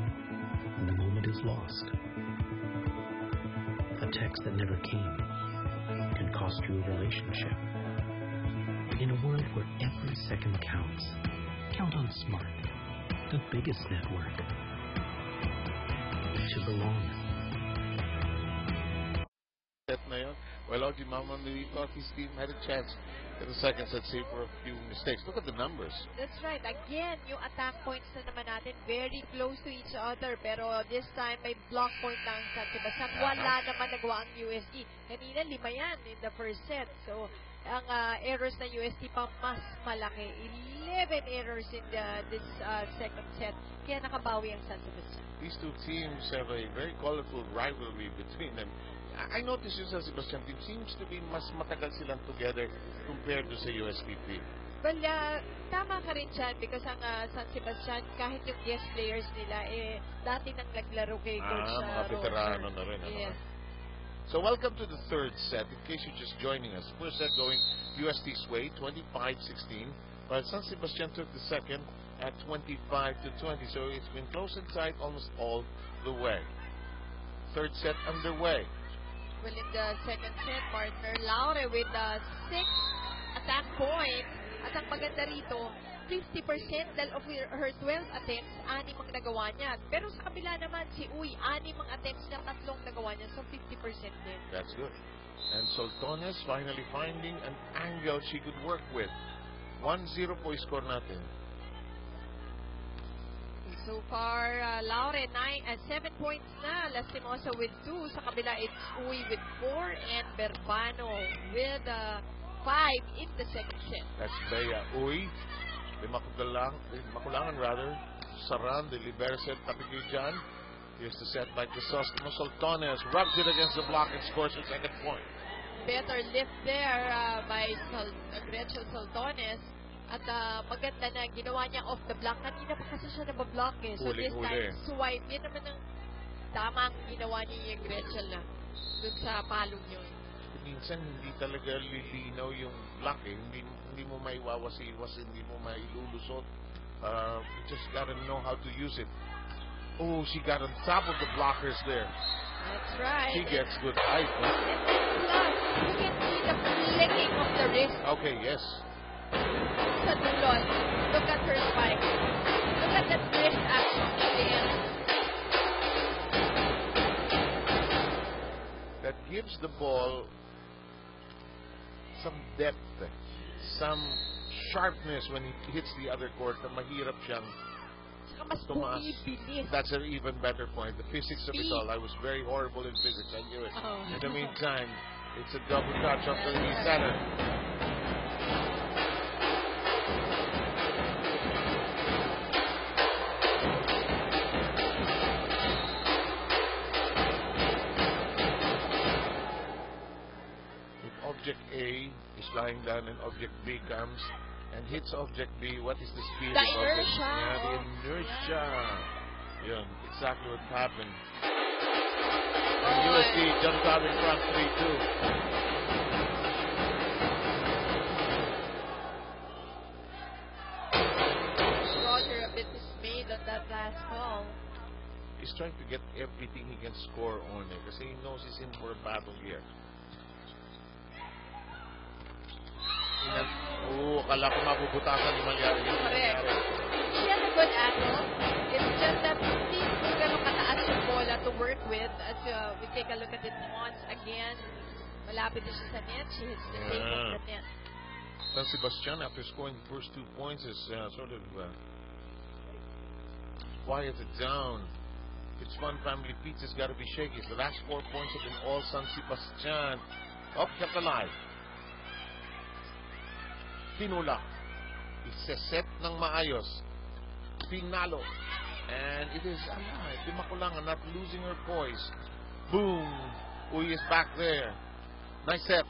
and the moment is lost. A text that never came can cost you a relationship. In a world where every second counts, count on Smart, the biggest network to belong. Na yun. Well, Ogie Mama, we thought his team had a chance in the second set, save for a few mistakes. Look at the numbers. That's right. Again, yung attack points na naman natin, very close to each other. Pero this time, may block point lang San Sebastian. Wala naman nagawa ang UST. Kanina, 5 yan in the first set. So, ang errors ng UST pa mas malaki. 11 errors in this second set. Kaya nakabawi ang San Sebastian. These two teams have a very colorful rivalry between them. I noticed yung San Sebastian team seems to be mas matagal silang together compared to sa USTP. Well, tama ka rin dyan because ang San Sebastian, kahit yung guest players nila, dati nang naglaro kay Coach mga veterano na rin. Yes. So welcome to the third set. In case you're just joining us, first set going UST's way, 25-16. While San Sebastian took the second at 25-20. So it's been close inside almost all the way. Third set underway. Well, in the second set, partner Laure with 6 attack points. At ang maganda rito, 50% dahil of her 12 attempts, 6 ang nagawa niya. Pero sa kabila naman, si Uy, 6 ang attempts na 3 nagawa niya. So 50% din. That's good. And Soltones finally finding an angle she could work with. 1-0 po score natin. So far, Laure, 7 points na. Lastimosa with 2. Sa kabila, it's Uy with 4. And Berbano with 5 in the second set. That's Bea Uy. Makulangan rather. Saran, the Liberset, Tapikijan. Here's the set by Crisostomo. Soltones rubs it against the block and scores her second point. Better lift there by Gretchen Soltones. At maganda na ginawa niya off the block. Kanina pa kasi siya nabablock eh. So this time, swipe. Yan naman ang tamang ginawa niya yung Gretchen na dun sa palong yun. Minsan hindi talaga lilinaw yung block eh. Hindi mo maiwawasiwas, hindi mo mailulusot. You just gotta know how to use it. Oh, she got on top of the blockers there. That's right. She gets good height. Plus, you can see the flicking of the wrist. Okay, yes. Sa dulon. Look at her spike. Look at that wrist action again. That gives the ball some depth, some sharpness when it hits the other court na mahirap siyang tumaas. That's an even better point. The physics of it all. I was very horrible in physics. I knew it. In the meantime, it's a double touch up to the center. Object A is lying down and object B comes and hits object B. What is the speed the of object? inertia. Yeah, the inertia. Yeah, exactly what happened. And UST jumped out in front 3-2. Roger a bit dismayed on that last call. He's trying to get everything he can score on it because he knows he's in for a battle here. Akala ko mabubutasan yung mangyari. Correct. She has a good angle. It's just that hindi ko ganun kataas yung bola to work with. As we take a look at it once again, malapit na siya sa net. She hits the tape of the net. San Sebastian, after scoring the first 2 points, is sort of quieted down. It's fun. Family Pizza's got to be shaky. The last 4 points have been all San Sebastian. Kept alive. Pinula. Iseset ng maayos. Pinalo. And it is alive. Di Makulangan not losing her poise. Boom. Uy is back there. Nice set.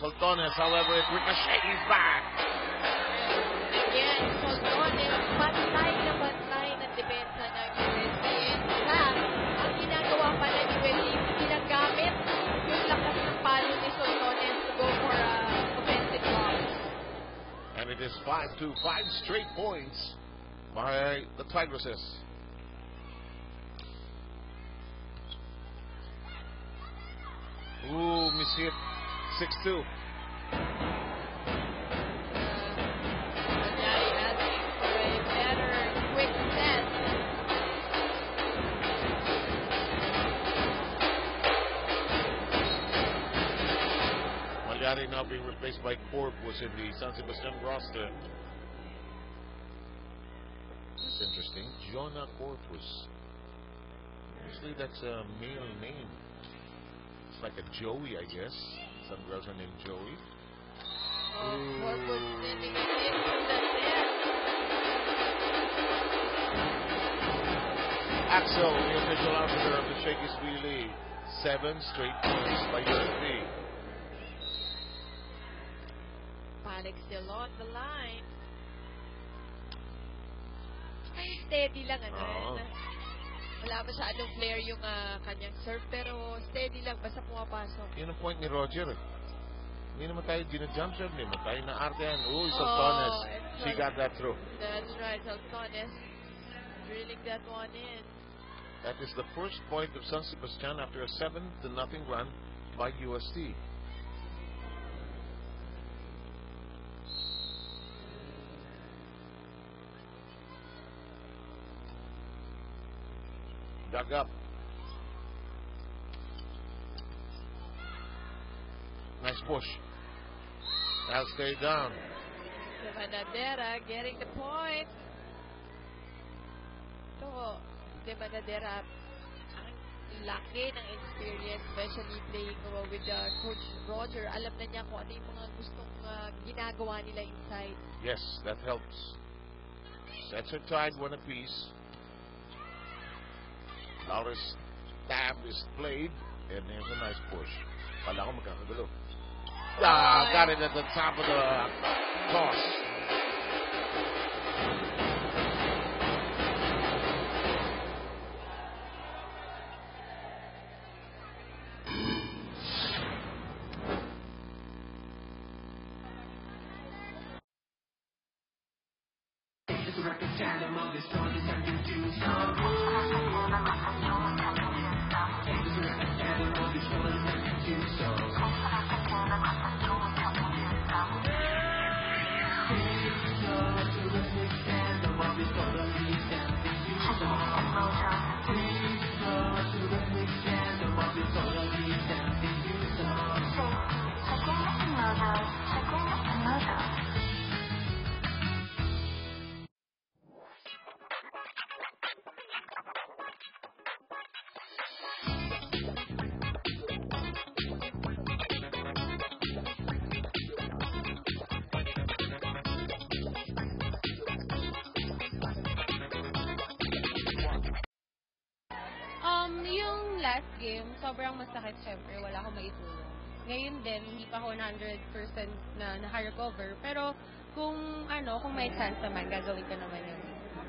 Soltones, however, it ricochets back. Again, Soltones, bantay na bantay ng depensa ng UST. In fact, ang ginagawa pa ng UST, ginagamit yung lakas ng palo ni Soltones to go for offensive blocks. And it is 5-2, 5 straight points by the Tigresses. Ooh, miss hit. 6-2. Gary now being replaced by Corpus in the San Sebastian roster. That's interesting. Jonah Corpus. Mostly that's a male name. It's like a Joey, I guess. Some girls are named Joey. Corpus sending it into the net. Axel, the official arbiter of the Shakey's Wheelie. 7 straight points by USD. Panic still on the line. Steady lang, ano. Wala masyadong flare yung kanyang serve, pero steady lang, basta pumapasok. Yun ang point ni Roger. Hindi naman tayo gina-jump serve, hindi naman tayo na-artehan. Sultanes. She got that through. That's right, Sultanes drilling that one in. That is the first point of San Sebastian after a 7-0 run by UST. Dug up. Nice push. That'll stay down. De Manadera getting the point. Ito, De Manadera, ang laki ng experience, especially playing with Coach Roger. Alam na niya kung ano yung mga gustong ginagawa nila inside. Yes, that helps. Sets are tied 1 apiece. Laura's stab is played, and there's a nice push. Kala ko magkakagulo. Got it at the top of the toss. Yung last game, sobrang masakit syempre, wala akong maitulong. Ngayon din, hindi pa ako 100% na naka-recover. Pero kung may chance naman, gagawin ko naman yun.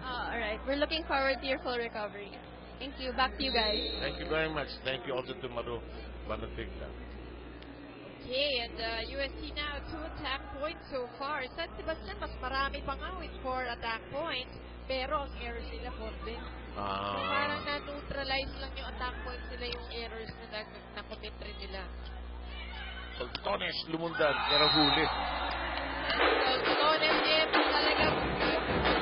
Alright, we're looking forward to your full recovery. Thank you. Back to you guys. Thank you very much. Thank you also to Maru Banatigla. Okay, and UST now 2 attack points so far. San Sebastian, mas marami pa nga with 4 attack points. Pero ang errors nila 4 din. So parang na-neutralize lang yung attack points nila, yung errors na na-commit rin nila. Sultanes lumundag, pero huli. Sultanes talagang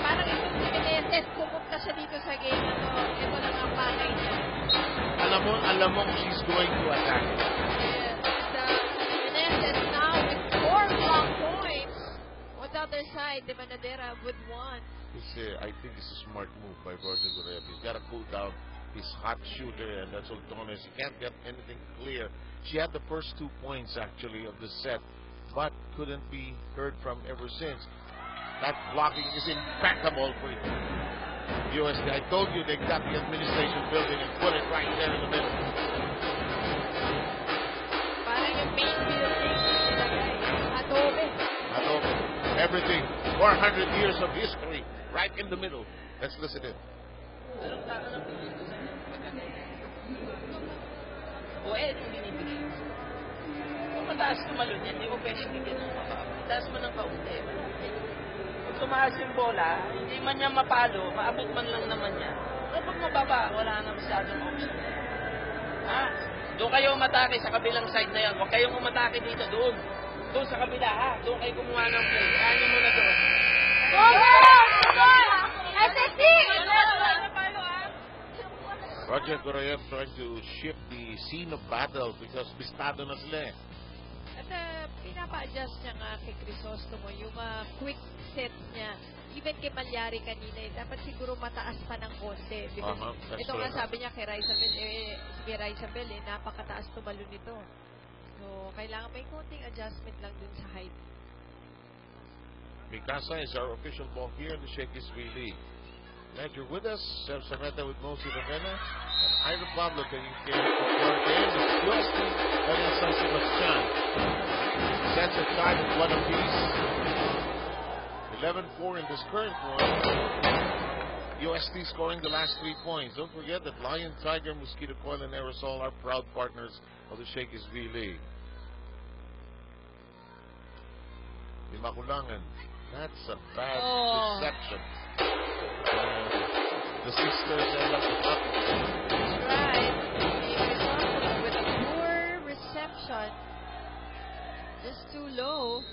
parang itong Meneses, pumunta siya dito sa game na to. Ito lang ang palay niya. Alam mo she's going to attack. Yes, Meneses now with 4 block points. On the other side, De Manadera with 1. I think it's a smart move by Roger Gureb. He's got to cool down his hot shooter, and that's Sultanes. He can't get anything clear. She had the first 2 points, actually, of the set, but couldn't be heard from ever since. That blocking is impeccable for USD. I told you they got the administration building and put it right there in the middle. Parang yung main building nila, guys. Adobe. Everything. 400 years of history right in the middle. Let's listen in. Binibigay. Kung mataas tumalon yan, hindi mo pwedeng bigyan ng mababa. Mataas mo ng kaunti. Kung tumaas yung bola, hindi man niya mapalo, maabot man lang naman niya. Pero pag mababa, wala na masyadong option. Doon kayo umatake sa kabilang side na yan. Huwag kayong umatake dito, doon. Doon sa kabila, doon kayo kumuha ng play. Ano mo na doon? Roger Gurayev trying to shift the scene of battle because bistado na sila. At pinapa-adjust niya nga kay Crisostomo yung quick set niya. Even kay Malyari kanina, dapat siguro mataas pa ng konti. Because ito nga sabi niya kay Raisabel, napakataas tumalo nito. So, kailangan may konting adjustment lang dun sa height. Mikasa is our official ball here in the Shakey's League. Glad you're with us. Chef Samantha with Mosi Ravena and Ira Pablo taking care of the game. It's USD and San Sebastian. Sets are tied at one apiece. 11-4 in this current one. USD scoring the last 3 points. Don't forget that Lion, Tiger, Mosquito Coil, and Aerosol are proud partners of the Shakey's League. Imakulangan. That's a bad reception. The sisters end up with up. That's right. With a poor reception. Just too low.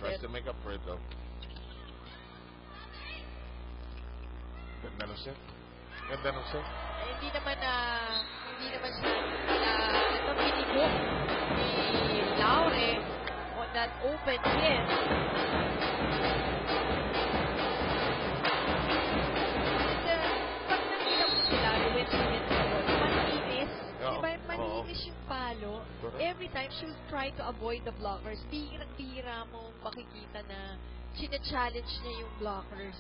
Tries to make up for it though. Ganda ng set. Ganda ng set. Hindi naman siya ito binigo ni Laure on that open hit. Pag nakita mo sila with hit malinis. Diba malinis yung palo? Every time she'll try to avoid the blockers. Bihirang-bihira mo makikita na sina-challenge niya yung blockers.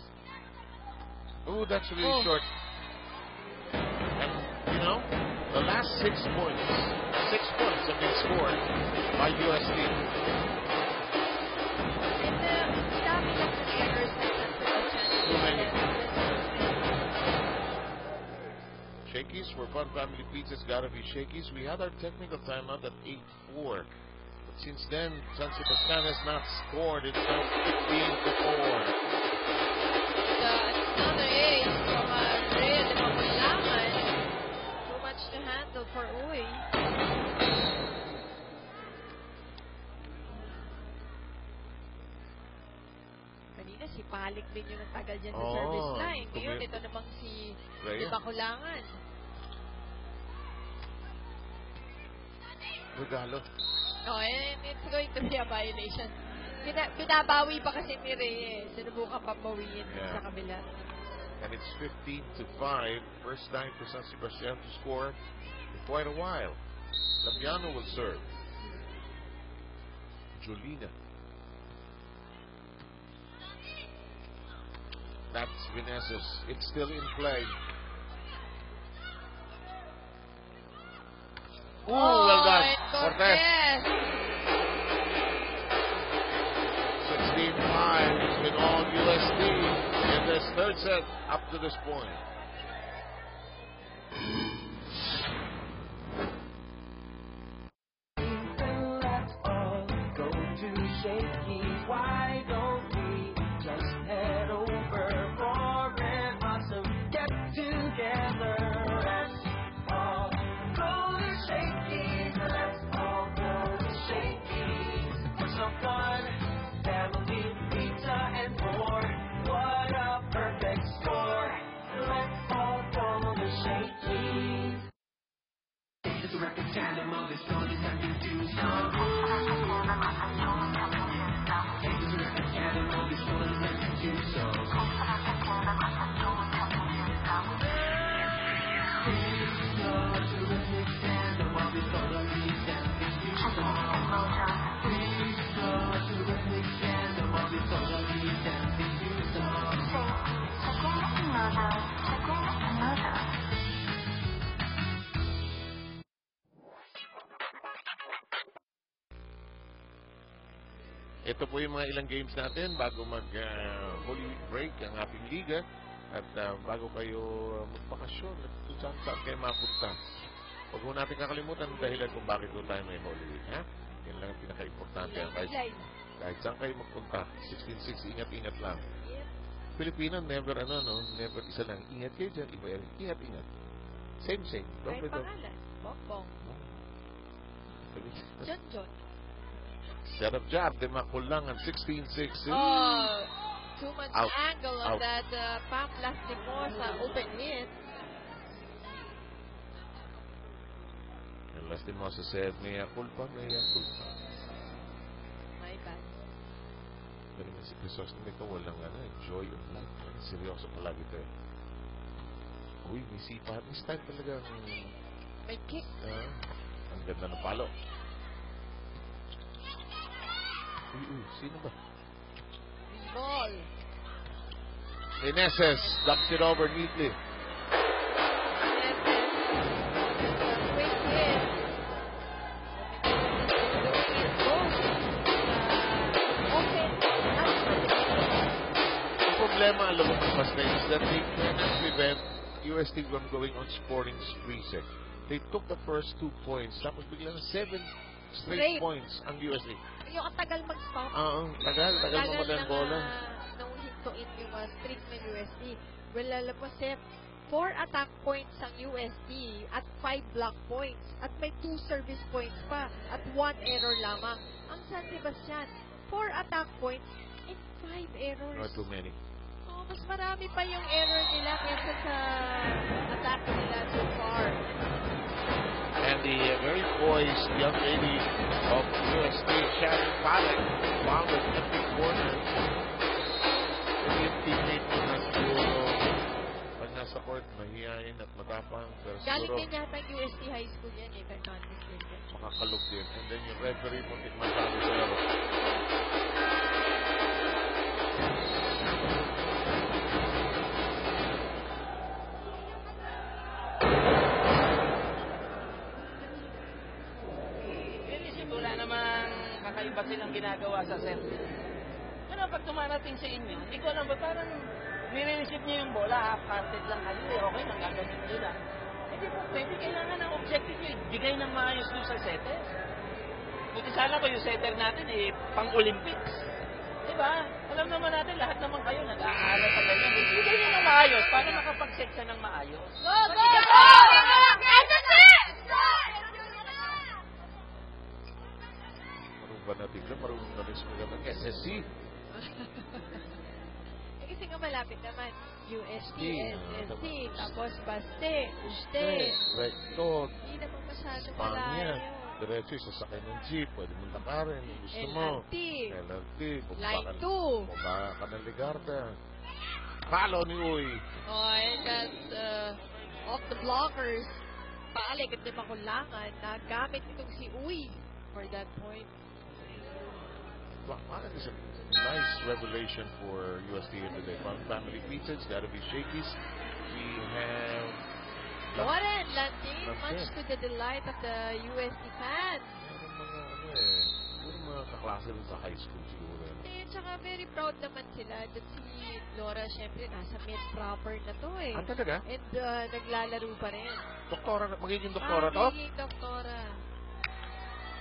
Oh, that's really short. And, you know, the last 6 points have been scored by USD. And dami lang ng errors na Too many. Shakey's for Fun Family Pizzas gotta be Shakey's. We had our technical timeout at 8-4. But since then, San Sebastian has not scored. It's now 15-4. Another ace from Rhea de Mamulangan. Too much to handle for Uy. Kanina si Palik din yung nagtagal dyan sa service line. Ngayon, ito namang si Makulangan. Regalo. Oh, and it's going to be a violation. Binabawi pa kasi ni Reyes. Sinubukan pa bawiin sa kabila. And it's 15-5. First time for San Sebastian to score in quite a while. Lapiano will serve. Jolina. That's Vanessa's. It's still in play. Ooh, well done. Cortez. 16-5. It's been all USD in this third set up to this point. Let's all go to Shakey. Why don't we just head over for an awesome get together? Let's all go to Shakey's. Let's all go to Shakey's for some fun. Family pizza and more. What a perfect score. Let's all go to Shakey's. It's a record time of this song is not to do so. It's a record time of this song is not to do so. It's so terrific and the one with all the leaves and the new song. It's so terrific and the one with all the leaves and the new song. Ito po yung mga ilang games natin bago mag-holy break ang ating liga at bago kayo magpakasyon at kung saan kayo mapunta. Huwag mo natin kakalimutan ang dahilan kung bakit po tayo may holy week. Ha? Yan lang ang pinaka-importante. Kahit saan kayo magpunta. 16-6, ingat-ingat lang. Pilipino, never never isa lang. Ingat kayo dyan. Iba yan. Ingat-ingat. Same. Kahit pangalan. Bongbong. John. Set up job, de Makulangan, 16-6. Too much Out. angle on Out. that Pam Lastimosa open hit. And Lastimosa said, mea culpa. My bad. Pero si Crisostomo ito, walang joy of life. Seryoso palagi ito. Uy, may sipa. This time talagang May kick. ang ganda ng palo. Uy, sino ba? Ball. Meneses ducks it over neatly. Quick hit. Ang problema, alam mo, mas na is that they cannot prevent UST from going on scoring sprees. They took the first 2 points. Tapos bigla na 7 straight points ang UST. Yung ang tagal mag-stop. Tagal mamatay ang bola. Nung hintuin yung streak ng USD. Well, alam mo, Seth, 4 attack points ang USD at 5 block points. At may 2 service points pa at 1 error lamang. Ang San Sebastian, 4 attack points and 5 errors. Not too many. Mas marami pa yung error nila kaysa sa attack nila so far. And the very poised young lady of USD, Shannon Pollack, found an empty corner. Yung teammate mo na siguro, pag nasa court, mahihain at matapang. Pero Galing siguro, din yata yung USD High School yan if I'm not mistaken. makakalog din. And then yung referee mo, tikman sa laro. Wala namang kakaiba silang ginagawa sa set. Pero pag tumarating sa inyo, hindi ko alam ba, parang nire-receive niyo yung bola, half-hearted lang kayo eh, okay, nagagaling nyo lang. Hindi po pwede, kailangan ng objective nyo, bigay ng maayos doon sa setter. Buti sana ko yung setter natin pang-Olympics. Diba? Alam naman natin, lahat naman kayo nag-aaral sa ganyan. Bigay nyo ng maayos para makapag-set siya ng maayos. Go, go, go! Ba natin na marunong na rin sumagam ng SSC. Kasi nga malapit naman. USD, Yeah. SSC, tapos Baste, Uste. Recto, Hindi naman masyado Spanya. malayo. Diretso, sasakay ng jeep. Pwede mong lakarin. Gusto mo. LRT. LRT. Line 2. Bumaba ka ng Ligarda. Palo ni Uy. Oh, and that's off the blockers. Paalik at di makulangan. Nagamit itong si Uy for that point. Well, it's a nice revelation for USD today. Family pizza, it's got to be Shakey's. We have Lauren Lanting, much Lanting. to the delight of the USD fans. Siguro mga kaklase rin sa high school siguro. Tsaka very proud naman sila that si Laura, syempre, nasa mid proper na to eh. Talaga? And naglalaro pa rin. Doktora, magiging doktora to? Magiging doktora.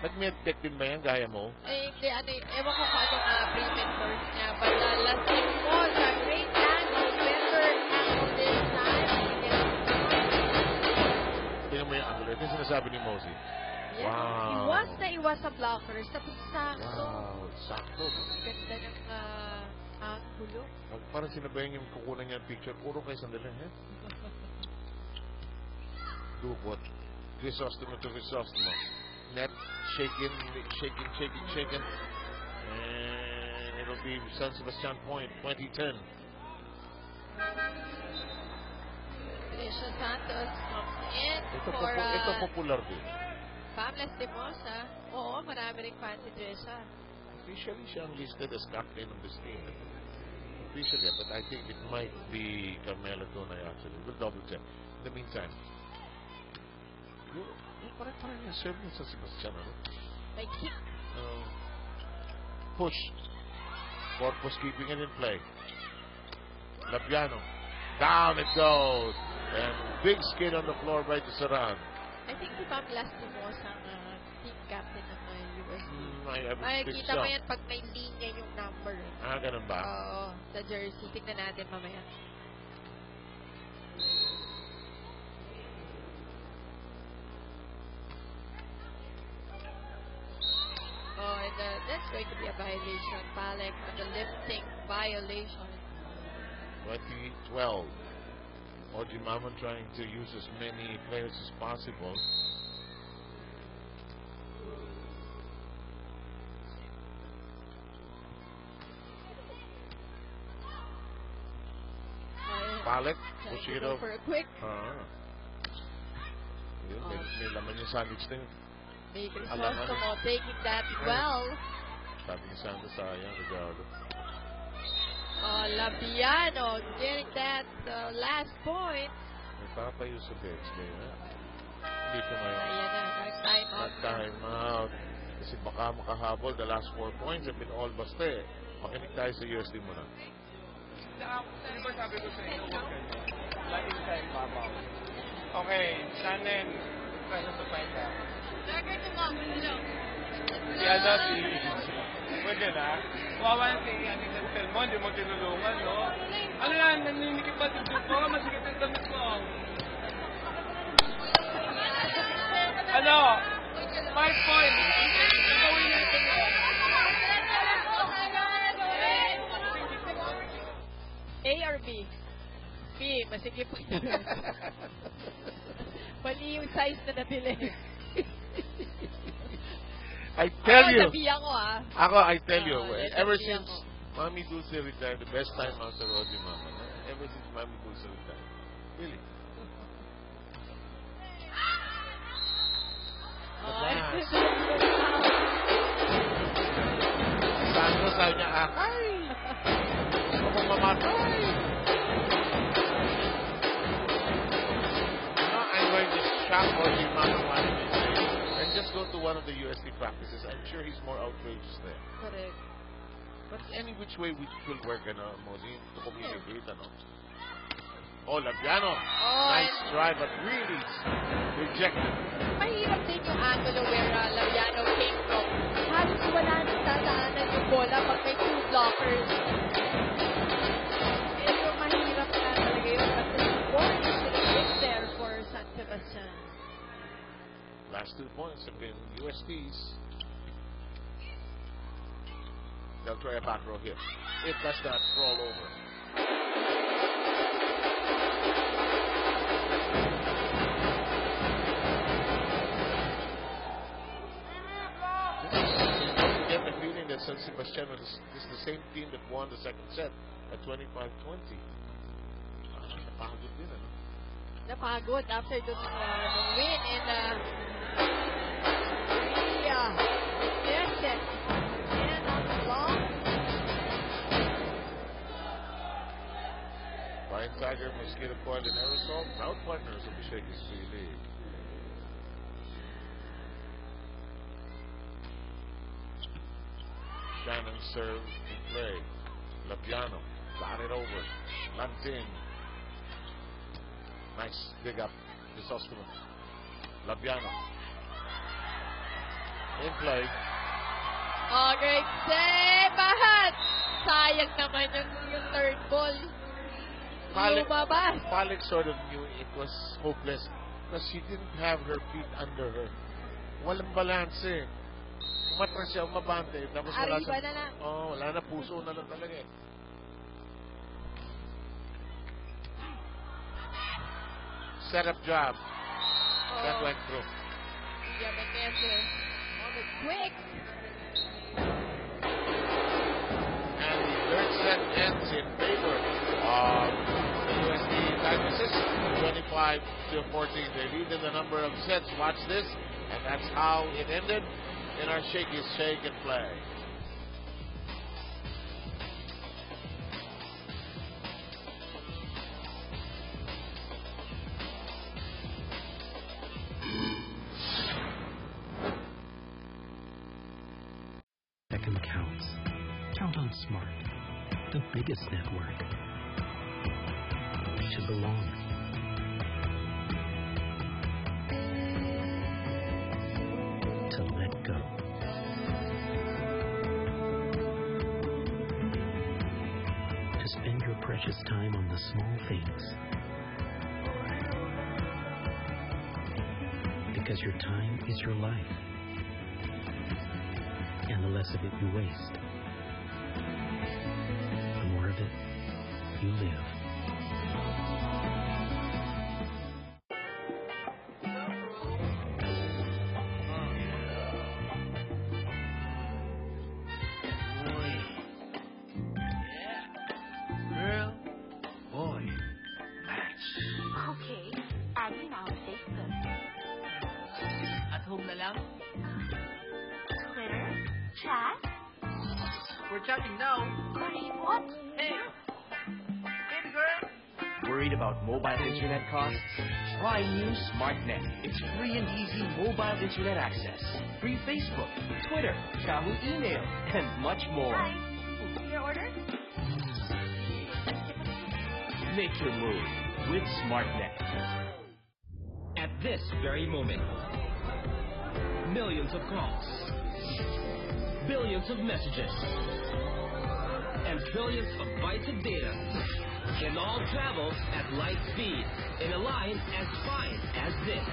Nag-medtech din ba yan? Gaya mo? Hindi, ewan ko kung ano nga pre-med course niya. But Lasting mo sa great angle, better angle this time. Tingnan mo yung angle. Ito yung sinasabi ni Mosey. Yeah, Wow. iwas na iwas sa blockers. Tapos sakto. Wow, sakto. Ganda ng angulo. Parang sinabayan yung kukunan niya ang picture. Puro kayo sandali, he? Dukot. Crisostomo to Crisostomo. Net, shaking. And it'll be San Sebastian point, 2010. Trisha Santos comes in for Ito popular din. Pam Lastimosa. Oo, marami ring fan si Trisha. Officially, siya ang listed as captain of this team. Officially, but I think it might be Carmela Tunay actually. We'll double check. In the meantime, parang yung serve niya sa Sebastian, ano? May kick. Push. Corpus keeping it in play. Labiano. Down it goes. And big skid on the floor by Saran. I think si Pam Lastimosa ang team captain ng USD. I would think Makikita so. mo yan pag may linya yung number. Ganun ba? Oo, sa jersey. Tignan natin mamaya. Oh, and that's going to be a violation. Palek on the lip sync violation. 2012. Oji Mama trying to use as many players as possible. Palek, pushing it over. For a quick. May laman yung sandwich na yun. May Crisostomo taking that well. Sabi ni Sandra, sayang, regalo. Labiano getting that last point. May papayo sa bench kaya. Hindi ko may... Ayan na, nag-time out. Nag-time out. Kasi baka makahabol, the last 4 points have been all basta eh. Makinig tayo sa USD muna. Di ba sabi ko sa inyo, huwag kayo. Laging tayo mabaw. Okay, Shannon, try to find out. Si Ada, pwede na. Kawawa yan si Aninantel mo, hindi mo tinulungan, no? Ano yan, naninikip pa dito ko, masikip yung damit ko. Ano? 5 points. Gawin natin yun. A or B? B, masigip po yun. Mali yung size na nabili. I tell you. Nabiyan ko I tell you, ever since Mami Dulce retired, the best time out sa Oji Mama. Ever since Mami Dulce retired. Really. Sandro sabi niya, akay! Gusto kong mamatay! I'm going to shock Oji Mama one and just go to one of the USD practices. I'm sure he's more outrageous there. Correct. But any which way we will work, Mozi, to communicate, Oh, Labiano. Nice try, but really rejected. Mahirap din yung angulo where Labiano came from. Halos wala nang tataanan yung bola pag may 2 blockers. Medyo mahirap na talaga yun. But the support is there for San Sebastian. Last 2 points have been USD's. They'll try a back row here. It does not crawl over. You get the feeling that San Sebastian is the same team that won the second set at 25-20. Napagod din, ano? Napagod after the win and rejected. And on the long. Flying Tiger, Mosquito Coil, and Aerosol, proud partners of the Shakey's Free League. Shannon serves in play. Labiano got it over. Lantin. Nice dig up. Crisostomo. Labiano. In play. Oh, great save! Bahat! Sayang naman yung third ball. Lumabas. Palek sort of knew it was hopeless because she didn't have her feet under her. Walang balance eh. Umatras siya, umabante. Tapos wala Arriba na lang. wala na. Puso na lang talaga eh. Setup job. That went through. Diamantese on the quick. And the third set ends in favor of the USD Tigresses, 25-14. They lead in the number of sets. Watch this. And that's how it ended in our Shakey's Shake and Play. Second counts. Count on Smart, the biggest network. To belong. To let go. To spend your precious time on the small things. Because your time is your life. And the less of it you waste. The more of it you live. Okay, adding now Facebook. At home na lang? Twitter? Chat? We're chatting now. Sorry, what? Hey! Hey, girl! Worried about mobile internet costs? Try new SmartNet. It's free and easy mobile internet access. Free Facebook, Twitter, Yahoo email, and much more. Hi. Your order? Make your move with SmartNet. At this very moment, millions of calls, billions of messages, and trillions of bytes of data can all travel at light speed in a line as fine as this.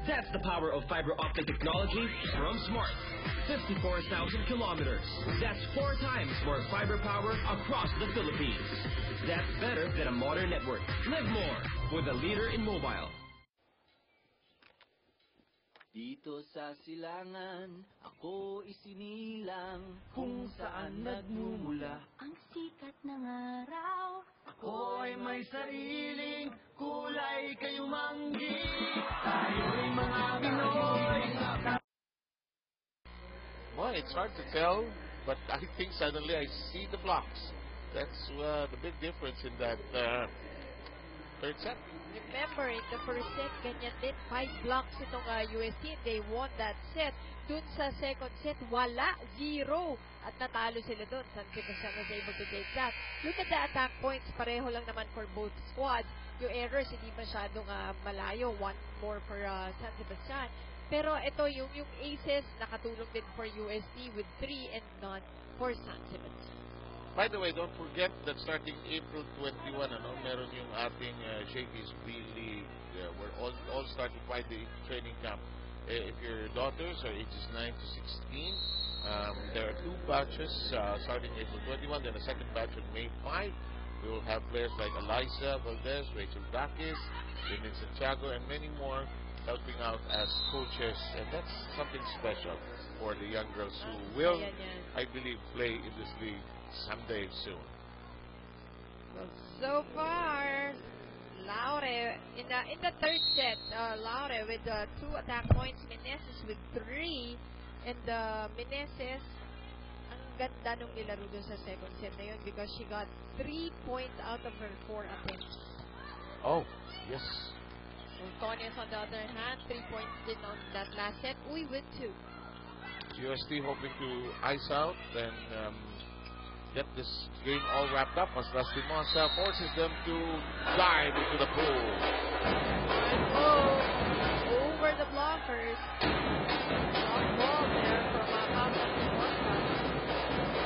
That's the power of fiber optic technology from Smart. 54,000 kilometers. That's 4 times more fiber power across the Philippines. That's better than a modern network. Live more with a leader in mobile. Dito sa silangan, ako isinilang kung saan nagmumula. Ang sikat ng araw. Ako ay may sariling kulay kayumanggi. Tayo'y mga Pinoy. Well, it's hard to tell, but I think suddenly I see the blocks. That's the big difference in that third set. Remember, in the first set, ganyan din, 5 blocks itong UST. They won that set. Dun sa second set, wala, 0. At natalo sila dun. San Sebastian was able to take that. Look at the attack points. Pareho lang naman for both squads. Yung errors, hindi masyadong malayo. 1 more for San Sebastian. Pero ito, yung aces, nakatulong din for UST with 3 and none for San Sebastian. By the way, don't forget that starting April 21, meron yung ating Shakey's really, we're all starting 5-day training camp. If your daughters are ages 9 to 16, there are 2 batches starting April 21, then a second batch on May 5. We will have players like Eliza Valdez, Rachel Dakis, Jimmy Santiago, and many more helping out as coaches, and that's something special for the young girls who will, I believe, play in this league someday soon. Well, so far, Laure in the third set, Laure with 2 attack points, Meneses with 3, and Meneses, ang ganda nung nilaro dun sa second set na yun because she got 3 points out of her 4 attempts. Oh, yes. Sultanes, on the other hand, 3 points did on that last set. We with 2. UST hoping to ice out and get this game all wrapped up as Lastimosa forces them to dive into the pool. Over the blockers. Long ball there from Pablo Lastimosa.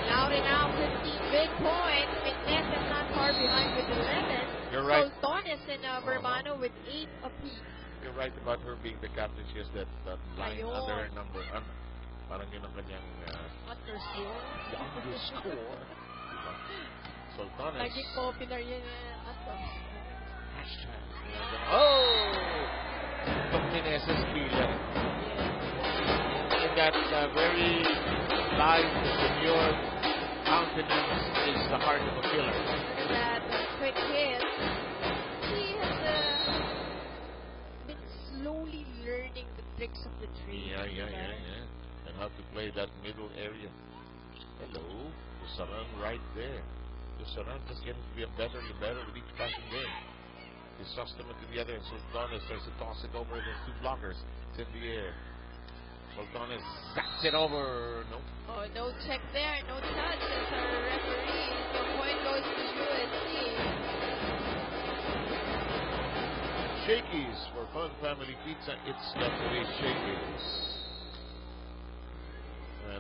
Laure now 15 big points. Meneses not far behind with 11. You're right. Sultanes and Verbano with 8 apiece. You're right about her being the captain. She has that line under her number. Parang yun ang kanyang underscore. Underscore. Sultanes. Naging popular yun Hashtag. Oh! Itong Meneses feeling. In that very live, demure countenance is the heart of a killer. That quick hit. She has been slowly learning the tricks of the trade. Yeah. And how to play that middle area. Hello, Tusaran right there. Tusaran just getting to be better and better with each passing game. Chrysostom to the other, and Sultanes tries to toss it over those 2 blockers. It's in the air. Sultanes zaps it over. Nope. Oh, no check there. No touch as our referee. The point goes to USC. Shakey's for Fun Family Pizza. It's definitely Shakey's.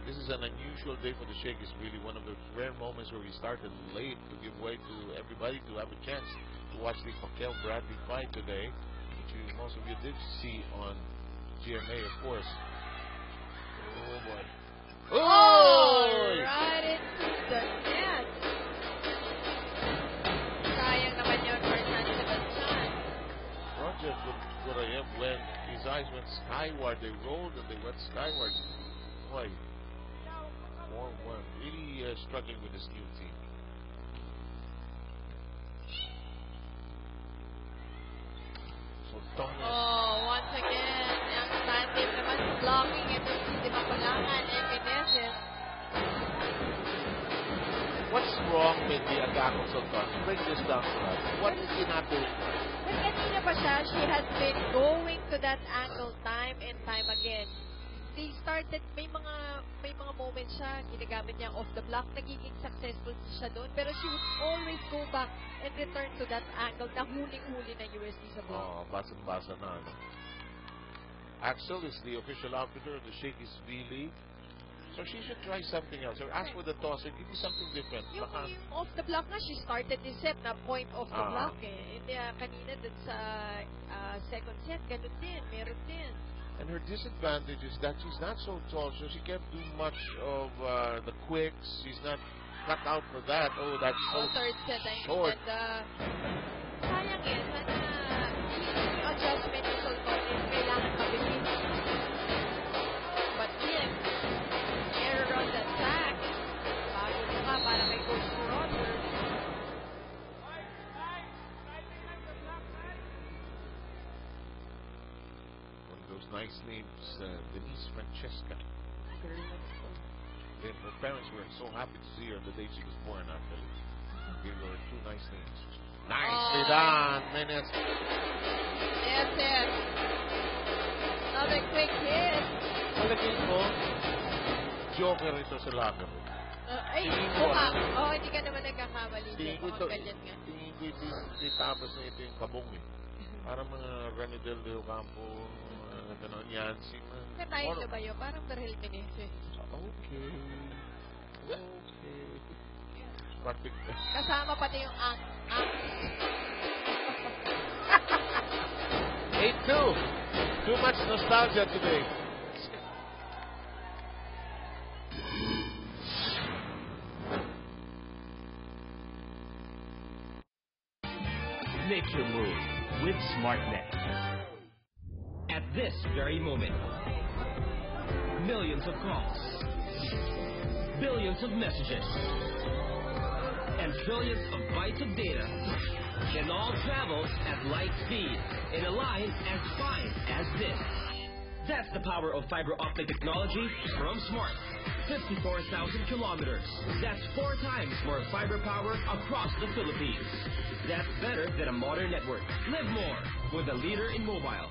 This is an unusual day for the Shakey's. Really one of the rare moments where we started late to give way to everybody to have a chance to watch the Pacquiao Bradley fight today, which most of you did see on GMA, of course. Oh boy. Oh! Right into the net. Sayang naman yun for San Sebastian. Roger Gurayev, when his eyes went skyward, they rolled and they went skyward. Boy, 4-1. Really struggling with this new team. Sultanes. Once again, yung tandem naman blocking ito si Di Makulangan and Meneses. What's wrong with the attack of Sultanes? Break this down for us. What is he not doing? But kanina pa siya, she has been going to that angle time and time again. They started, may mga moments siya, ginagamit niya off the block, nagiging successful siya doon, pero she would always go back and return to that angle na huling-huli ng USD sa block. Oh, basang-basa na. No? Axel is the official outfitter of the Shakey's V-League. So she should try something else. Or ask for the toss and give me something different. Yung off the block na, she started this set na point off the block eh. And kanina dun sa second set, ganun din, meron din. And her disadvantage is that she's not so tall, so she can't do much of the quicks. She's not cut out for that. Oh, that's so third set, short. Sayang eh, sana yung adjustment ni Sultanes, kailangan mabilis. But yet, error on the track. Bago na nga para kay Coach Roger. Nice names, Denise Francesca. And her parents were so happy to see her the day she was born, actually. Gave her two nice names. Nicely done, Menes. Yes. Another quick hit. Palagay ko, joker ito sa lager. Hindi ka naman nagkakamali. Tingin ko itapos na ito yung kabong eh. Parang mga Ranidel de Ocampo, gano'n yan. Katayin na ba yun? Parang Berhel Meneses. Okay. Perfect. Kasama pati yung ang. 8-2. Too much nostalgia today. Make your move with SmartNet. At this very moment, millions of calls, billions of messages, and trillions of bytes of data can all travel at light speed in a line as fine as this. That's the power of fiber optic technology from Smart. 54,000 kilometers. That's 4 times more fiber power across the Philippines. That's better than a modern network. Live more with a leader in mobile.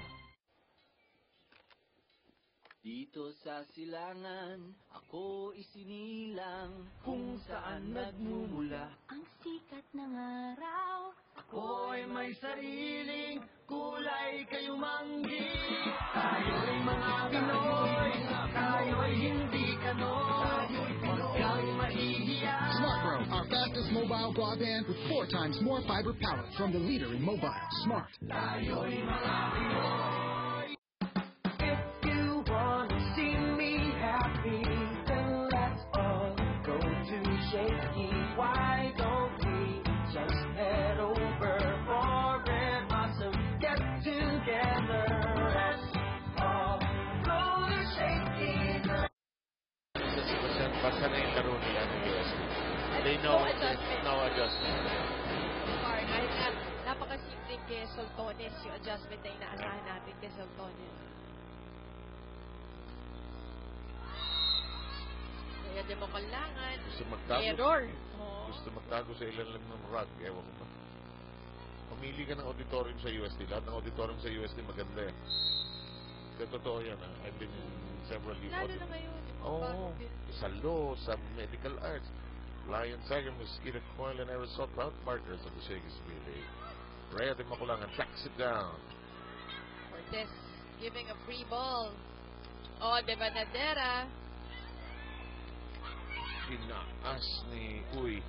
Dito sa silangan, ako isinilang kung saan nagmumula ang sikat ng araw. Ako'y may sariling kulay kayumanggi. Tayo'y mga Pinoy, tayo'y hindi kanoy. Huwag kang mahihiya. Smart Bro, our fastest mobile broadband with 4 times more fiber power from the leader in mobile. Smart. Tayo'y mga Pinoy. If you wanna see me happy, then let's all go to Shaky. Why don't we just head over for an awesome get together? Let's all go to Shaky. Basta na yung laro nila ng USD. They know no adjustment. Kahit na napakasimpleng kay Sultanes yung adjustment na inaasahan natin kay Sultanes. Kaya di mo kailangan. Error. Gusto magtago sa ilalim ng rug. Ewan ko ba. Pumili ka ng auditorium sa USD. Lahat ng auditorium sa USD maganda eh. Kaya totoo yan ha. I've been in several Lalo na ngayon. Oo. Sa law, sa medical arts. Lion, Tiger, Mosquito, Coil, and Aerosol, proud partners of the Shakey's Relay. Rhea de Maculangan tracks it down. Cortez giving a free ball. De Banadera. Pinaas ni Uy.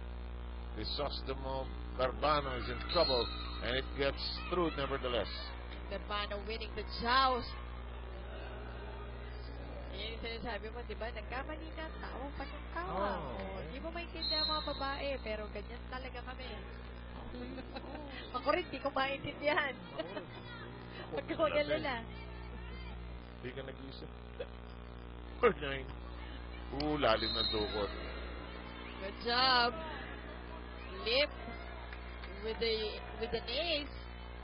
Crisostomo Carbano is in trouble, and it gets through nevertheless. Carbano winning the joust. Yan yung sinasabi mo, di ba? Nagkamali ka, tawa pa ng tawa. Di mo maintindihan mga babae, pero ganyan talaga kami. Ako rin, di ko maintindihan. Huwag ka mag-alala. Hindi ka nag-isip. Or 9. Lalim ng dukot. Good job. Lip with an ace.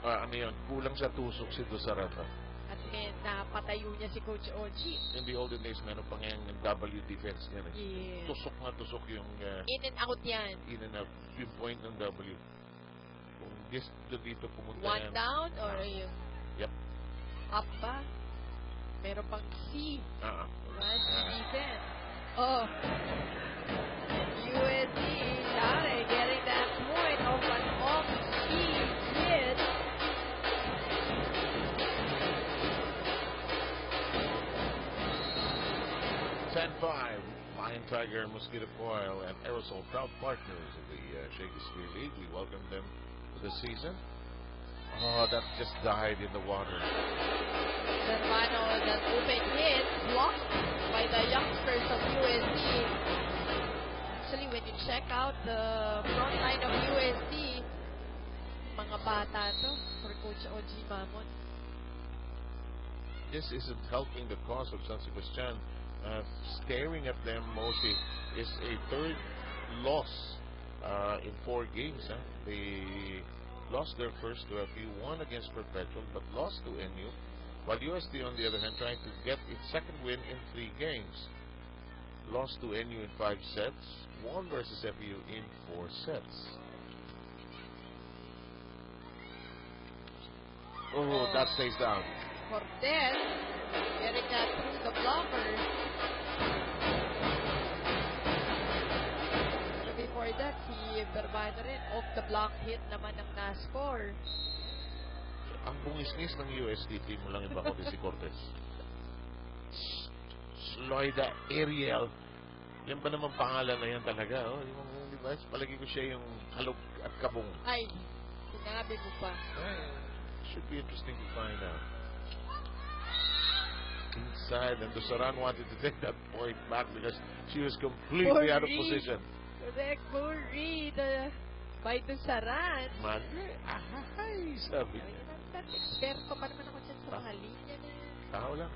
Ano yun? Kulang sa tusok si Dosarata. At may napatayo niya si Coach Oji. In the olden days, meron pang yung W defense niya. Yeah. Tusok na tusok yung... in and out yan. In and out. Yung point ng W. Kung dito pumunta One yan. down or yung... Yep. Up ba? Meron pang C. Diba? C defense. Oh. USC, Lare getting that point of an off-speed hit. Lion Tiger, Mosquito Coil, and Aerosol, proud partners of the Shakespeare League. We welcome them to the season. Oh, that just died in the water. Serrano, that open hit, blocked by the youngsters of USC. Actually, when you check out the front line of USC, mga bata to for Coach Oji Mamon. This isn't helping the cause of San Sebastian. Staring at them mostly is a third loss in 4 games. They lost their first 2 FU, won against Perpetual, but lost to NU. While USD, on the other hand, trying to get its second win in 3 games. Lost to NU in 5 sets, won versus FU in 4 sets. Oh, that stays down. Cortez getting that through the blockers. So before that, si Berbano rin off the block hit naman ang na-score. Ang bungis-ngis ng USD team mo lang iba ko si Cortez. Sloida Ariel. Yan ba naman pangalan na yan talaga? Oh, yung device, palagi ko siya yung halog at kabong. Ay, sinabi mo pa. Should be interesting to find out. Inside, and Dusaran wanted to take that point back because she was completely out of position. Correct, Murray, by Dusaran. Madre, ahay, sabi niya. Experto pa naman ako dyan sa mga linya na yan. Tao lang.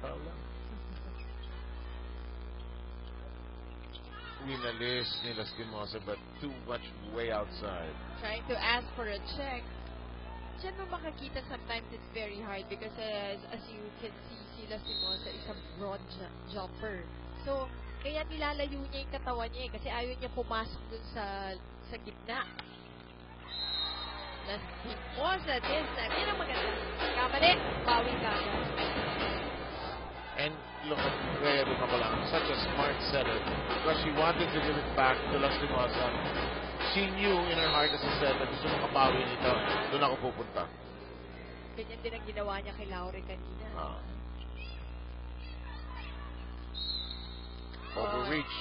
Winalis ni Lastimosa, but too much way outside. Trying to ask for a check. Diyan mo makakita sometimes it's very hard because as you can see, si Lastimosa is a broad jumper. So, kaya nilalayo niya yung katawan niya kasi ayaw niya pumasok dun sa gitna. Lastimosa this time. Yan ang maganda. Kamali, bawi ka. And look at Rhea Dumabalang, such a smart setter because she wanted to give it back to Lastimosa. She knew in her heart, as I said, na gusto mong kapawi nito, doon ako pupunta. Ganyan din ang ginawa niya kay Laure kanina. Overreach.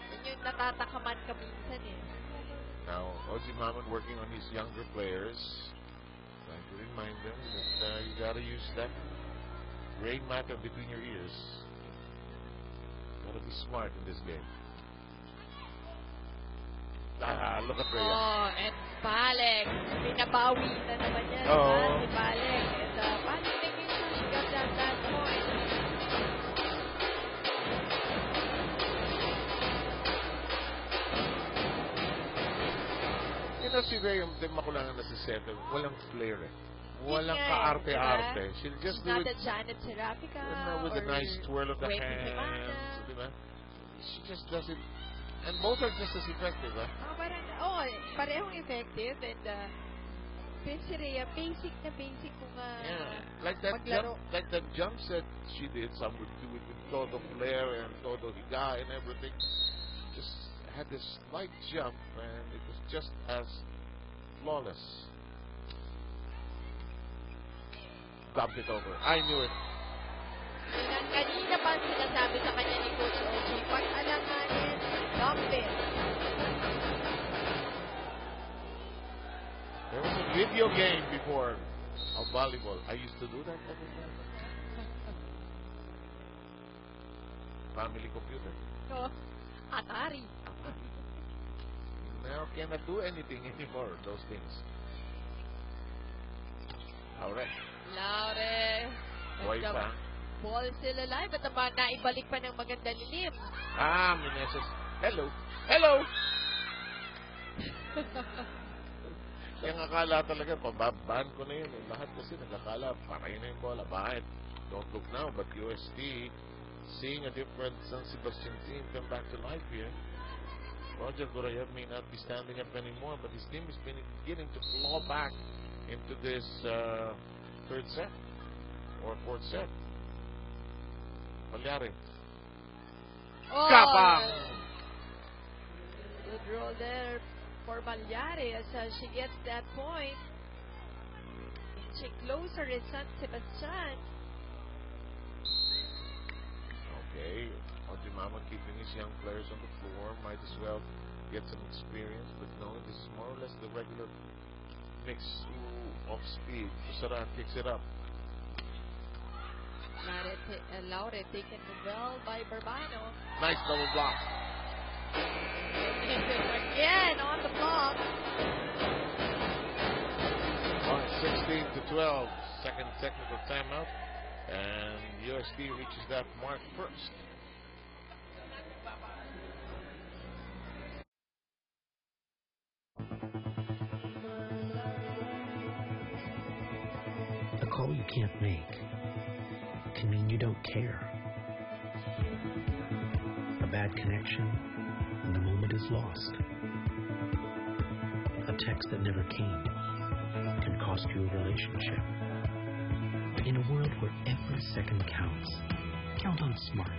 Yan yung natatakaman ka minsan eh. Now, Oji Maman working on his younger players. Trying to remind them that you gotta use that gray matter between your ears. Gotta be smart in this game. Look at Rhea. Oh, and Balek. Pinabawi na naman yan. Si Balek. And Balek making sure she got that point. You know, si Rhea, yung makulangan na si Seto, walang flair eh. Walang kaarte-arte. She'll just do it. Not a Janet Serafica. With a nice twirl of the hands. Diba? She just does it. And both are just as effective, Parehong effective. And si Rhea, basic kung like that jump set she did, some would do it with todo flair and todo higa and everything. Just had this slight jump and it was just as flawless. Dumped it over. I knew it. Kanina pa sinasabi sa kanya ni Coach Oji, pag-alanganin, dump it. There was a video game before of volleyball. I used to do that every time. family computer. No. Atari. Now cannot do anything anymore, those things. Alright. Laure. Buhay pa. Ball still alive at naman naibalik pa ng maganda ni Lim. Meneses. Hello. Hello! Kaya akala talaga, pababan ko na yun. Lahat kasi nagkakala, paray na yung bola. Bakit? Don't look now, but UST seeing a different San Sebastian team come back to life here. Roger Gorayev may not be standing up anymore, but his team is beginning to claw back into this third set or fourth set. Palyari. Oh, Kabang! Good roll there for Palyari as she gets that point. She closer is San Sebastian. Okay, Ojimama keeping his young players on the floor. Might as well get some experience, but no, this is more or less the regular mix of speed. Saran kicks it up. Laure taken well by Bourbano. Nice double block. Again on the block. 16-12, second technical timeout, and USD reaches that mark first. A call you can't make can mean you don't care. A bad connection, and the moment is lost. A text that never came can cost you a relationship. In a world where every second counts, count on Smart,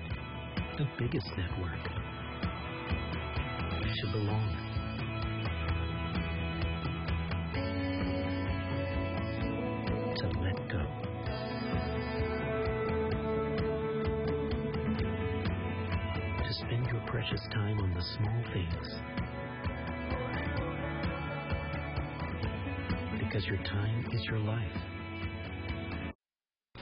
the biggest network. You should belong. To let go. To spend your precious time on the small things. Because your time is your life.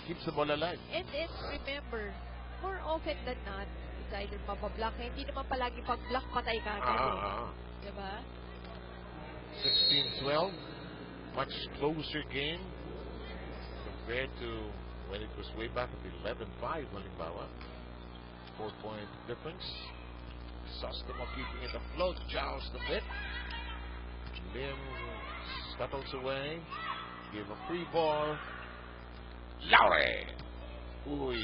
Keeps the ball alive. And remember, more often than not, it's either mapablock, hindi naman palagi pag-block patay ka agad. Diba? 16-12, much closer game compared to when it was way back at 11-5, halimbawa. 4-point difference. Sostamo keeping it afloat, joust a bit. Lim scuttles away. Give a free ball. Laure! Uy,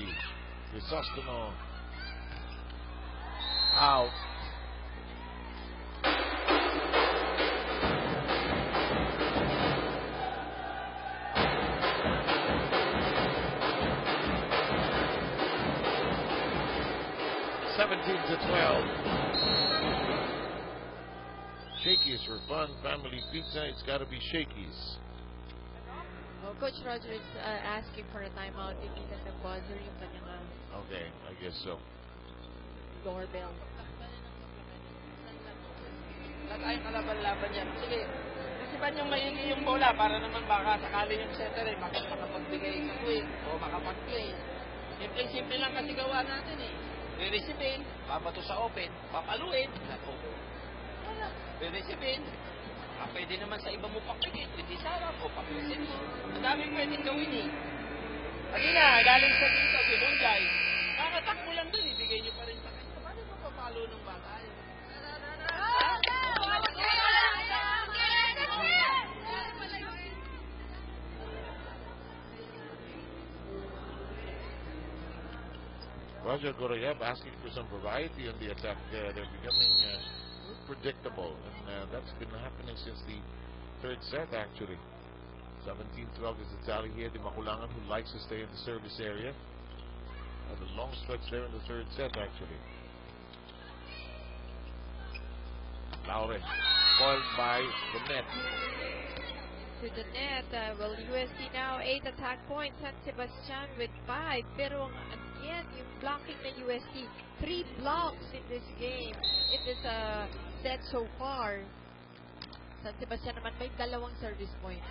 Crisostamo. Out. Shakey's for fun, family pizza. It's got to be Shakey's. Well, Coach Roger is asking for a timeout. Initan ng buzzer yung kanyang Okay, I guess so. doorbell. Ay, kalaban-laban yan. Sige, kasi ba yung maigi yung bola para naman baka sakali yung center ay makapagbigay ng swing o makapag-play. Simple lang kasi gawa natin eh. Re-receivein, babato sa open, papaluin, wala. Re-receivein, pwede naman sa iba mo pakikit, hindi sarap o pakisin mo. Ang daming pwedeng gawin eh. Kanina, galing sa dito, sinunggay. Kakatakbo lang dun, ibigay nyo pa rin sa kanya. Paano mo papalo ng bata? Roger Gorayev asking for some variety on the attack. They're becoming predictable, and that's been happening since the third set, actually. 17-12 is the tally here. The Makulangan, who likes to stay in the service area. The long stretch there in the third set, actually. Laure, foiled by the net. To the net, well, USC now 8 attack points, San Sebastian with 5. Pero again, yung blocking na USC, 3 blocks in this game, in this set so far. San Sebastian naman may 2 service points.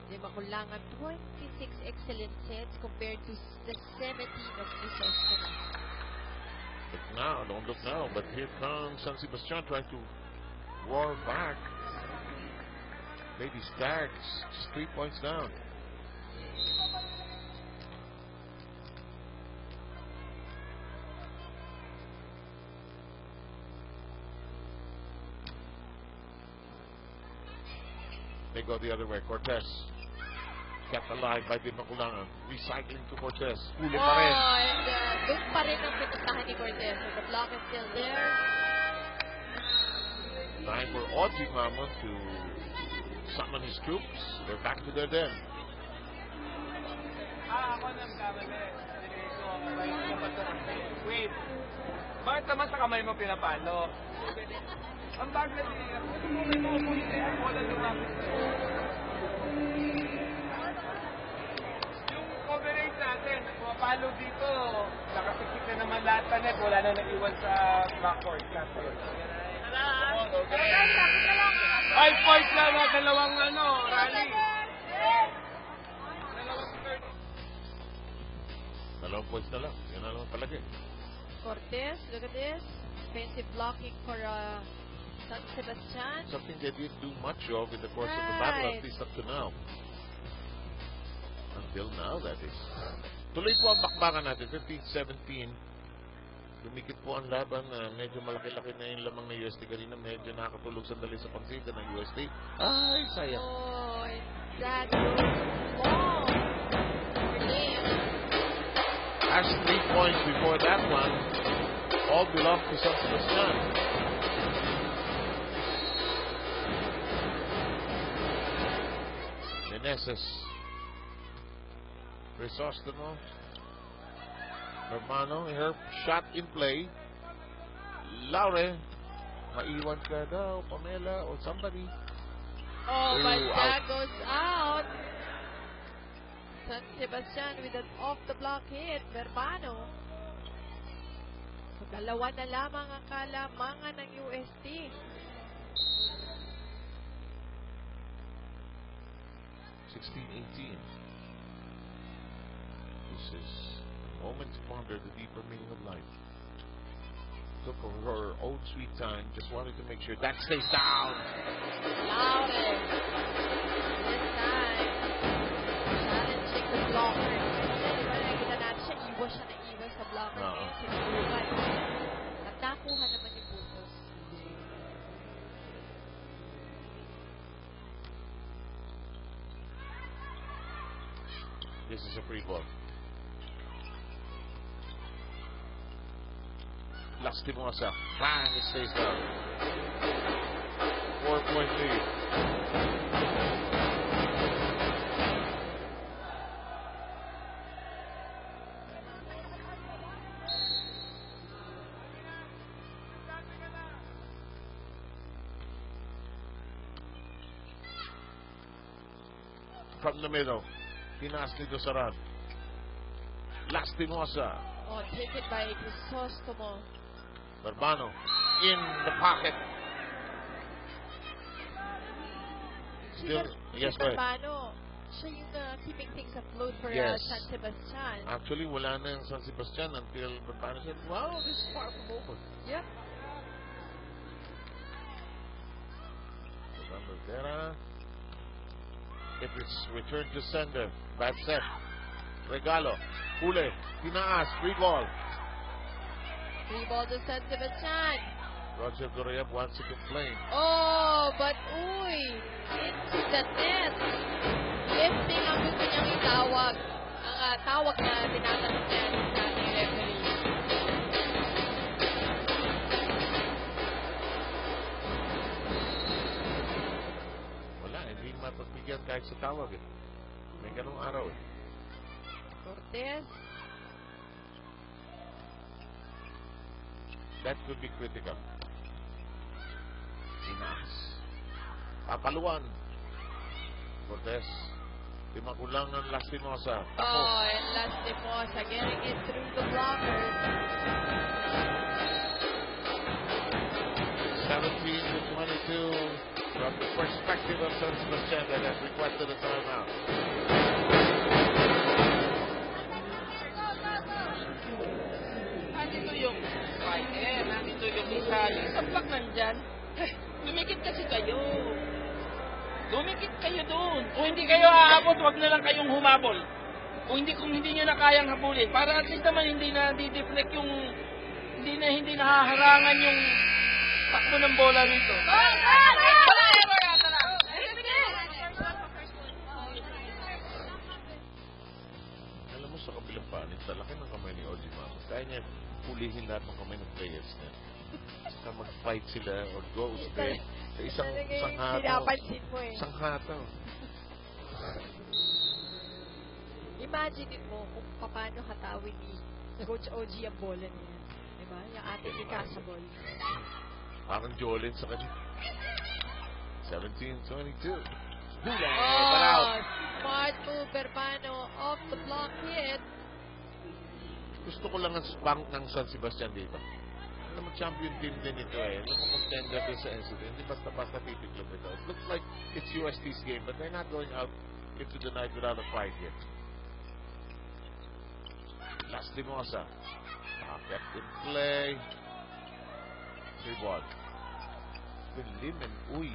Di Makulangan, 26 excellent sets compared to the 17 of Crisostomo. Look now, don't look now, but here comes San Sebastian trying to roar back. Lady Stags, just 3 points down. They go the other way. Cortez kept alive by Di Makulangan. Recycling to Cortez. Huli pa rin. And doon pa rin ang pinuntahan ni Cortez. So the block is still there. Time for Audrey Mamon to summon his troops. They're back to their den. Ako nang kamali. Wait. Bakit naman sa kamay mo pinapalo? Ang bagay niya. Wala lumapit. Yung coverage natin, pumapalo dito. Nakasikip na naman lahat pa net. Wala na naiwan sa backcourt. 5 points lang na dalawang rally. Dalawang points na lang. Yan na naman palagi. Cortez, look at this. Defensive blocking for San Sebastian. Something they didn't do much of in the course of the battle, at least up to now. Until now, that is. Tuloy po ang bakbakan natin, 15-17. Dumikit po ang laban. Medyo malaki-laki na yung lamang ng UST kanina. Medyo nakakatulog sandali sa pangsita ng UST. Ay, sayang. Oh, and that goes long. Has 3 points before that one. All belong to San Sebastian. Meneses. Crisostomo. Hermano, her shot in play. Laure. Maiwan ka daw, Pamela, or somebody. Oh, but that out. goes out. San Sebastian with an off-the-block hit. Verbano. So, dalawa na lamang ang kalamangan ng UST. This is a moment to ponder the deeper meaning of life. Took her own sweet time, just wanted to make sure that stays down. Laure. This time, challenging the blocker. Nakikita natin siya, iwas siya na iwas sa blocker. Sinubukan. At nakuha naman yung puntos. This is a free ball. Lastimosa. Bang, it stays down. 4-point lead. From the middle. Tinaas ni Dosaran. Lastimosa. Oh, taken by Crisostomo. Verbano in the pocket. Still, yes, Si right. Verbano, siya yung keeping things afloat for Yes. San Sebastian. Actually, wala na yung San Sebastian until Verbano said, wow, this is far from over. Yep. Rivera. It is returned to sender. Bad set. Regalo. Huli. Tinaas. Free ball. Free ball to San Sebastian. Roger Goryev wants to complain. Oh, but uy, into the net. Lifting ang gusto niyang itawag. Ang tawag na tinatanong niya sa ating referee. Wala, hindi mapagbigyan kahit sa tawag eh. May ganung araw eh. Cortez. That could be critical. Tinaas. Papaluan. Cortez. Di makulangan Lastimosa. Oh, and Lastimosa getting it through the blockers. 17-22. from the perspective of San Sebastian that has requested a timeout. Nandito yung fighter, nandito yung isa, yung saplak nandyan. Dumikit kasi kayo. Dumikit kayo doon. Kung hindi kayo aabot, wag na lang kayong humabol. Kung hindi nyo na kayang habulin, para at least naman hindi na di-deflect yung, hindi nahaharangan yung takbo ng bola nito. Alam mo, sa kabilang panig, talaki ng kamay ni OG Mamos. Kaya niya pulihin lahat ng kamay ng players niya. Saka mag-fight sila or go straight sa isang hataw. Pinapansin mo eh. Isang hataw. Imagine mo kung paano hatawin ni Coach OG ang bola niya. Diba? Yung ating ikasabol. Parang Jolin sa kanya. 17-22. Hula! Oh, smart move, Hermano. Off the block hit. Gusto ko lang ang spunk ng San Sebastian dito. Alam mo, champion team din ito eh. Alam mo, contender din sa NCAA. Hindi basta-basta titiklop ito. It looks like it's UST's game, but they're not going out into the night without a fight yet. Las Limosa. Kept in play. Reward. Lim and Uy.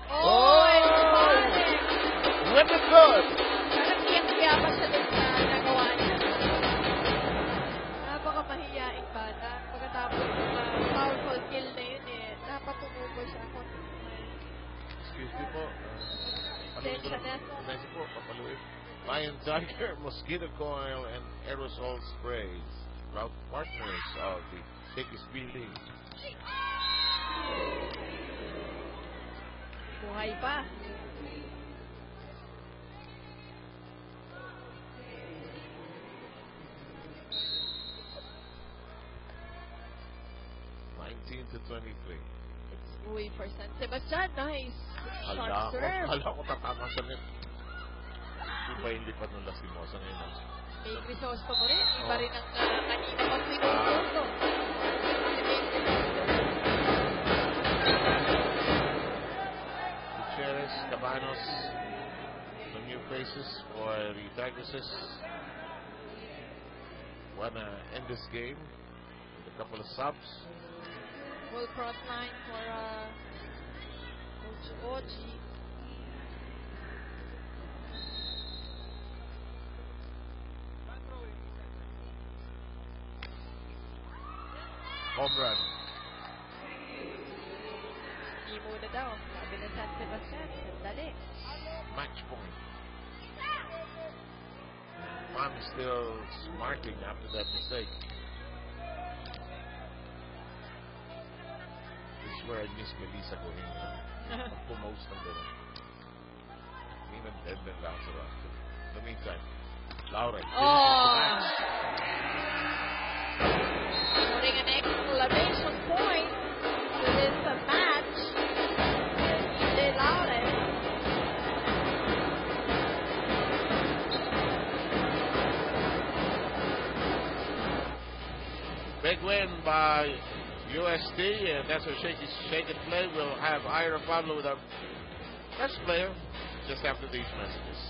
Oh! Whip it good! Parang iyak-iyakan siya dun sa nagawa niya. Napakamahiyaing bata. Pagkatapos ng powerful kill na yun eh, dapat tumubo siya. Excuse me po. Papaluin po. Papaluin. Lion Tiger, Mosquito Coil, and Aerosol Sprays. Proud partners of the Shakespeare League. Buhay pa. To 23. It's Uy for San Sebastian. Nice. Short serve. Hala ko tatama sa net. Hindi pa nung Las Limosa ngayon. May Crisostomo rin. Iba rin ang kanina pang pinupuso. Gutierrez, Cabanos, some new faces for the Tigresses. Wanna end this game with a couple of subs. Full cross line for Coach OG. Home run. Hindi muna daw. Sabi na San Sebastian. Sandali. Match point. Juan still smarting after that mistake. This is where I miss Melissa going. Pag-promote ng gano'n. Hindi man dead na lang sa roster. In the meantime, Laura. Putting an exclamation point to this match. De Laure. Big win by UST, and that's a shake and play. We'll have Ira Pablo with our best player just after these messages.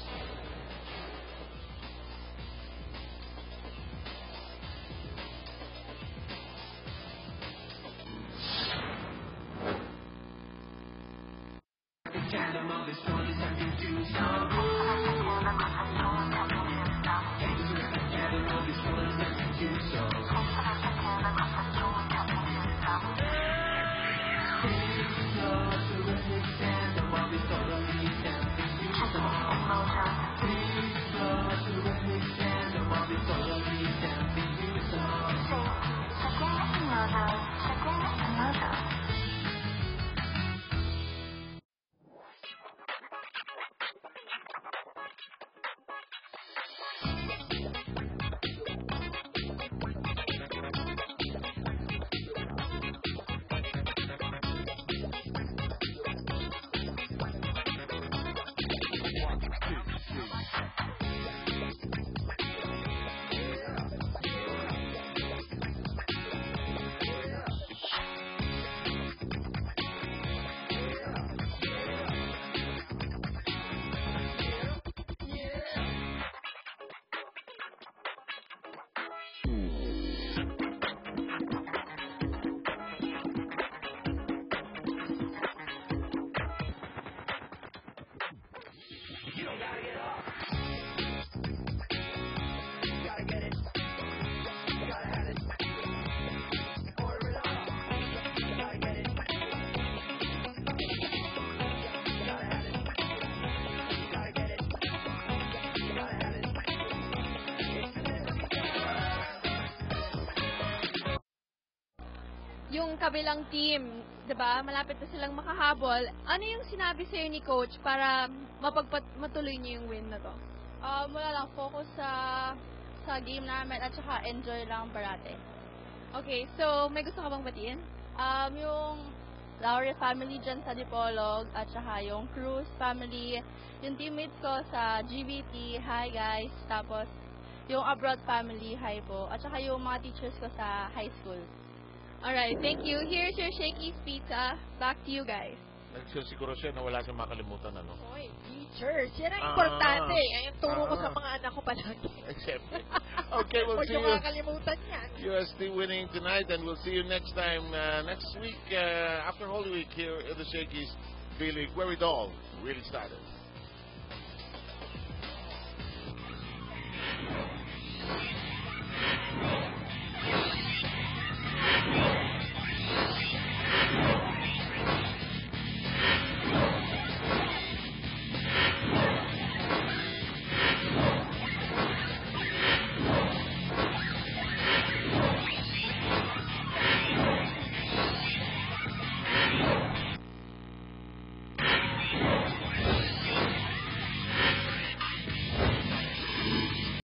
yung kabilang team, 'di ba? Malapit na silang makahabol. Ano yung sinabi sa'yo ni coach para matuloy niyo yung win na to? Wala lang, focus sa game namin at saka enjoy lang parate. Okay, so may gusto ka bang batiin? Yung Laure family dyan sa Dipolog at saka yung Cruz family, yung teammates ko sa GBT, hi guys, tapos yung abroad family, hi po, at saka yung mga teachers ko sa high school. Alright, thank you. Here's your Shakey's Pizza. Back to you guys. Nag-sure siguro siya na wala siyang makalimutan, ano? Hoy, teachers, yan ang importante. Ay, ang turo ko sa mga anak ko palagi. Siyempre. Okay, we'll Huwag see yung you. makakalimutan yan. UST winning tonight, and we'll see you next time, next week, after Holy Week here in the Shakey's B-League, where it all really started.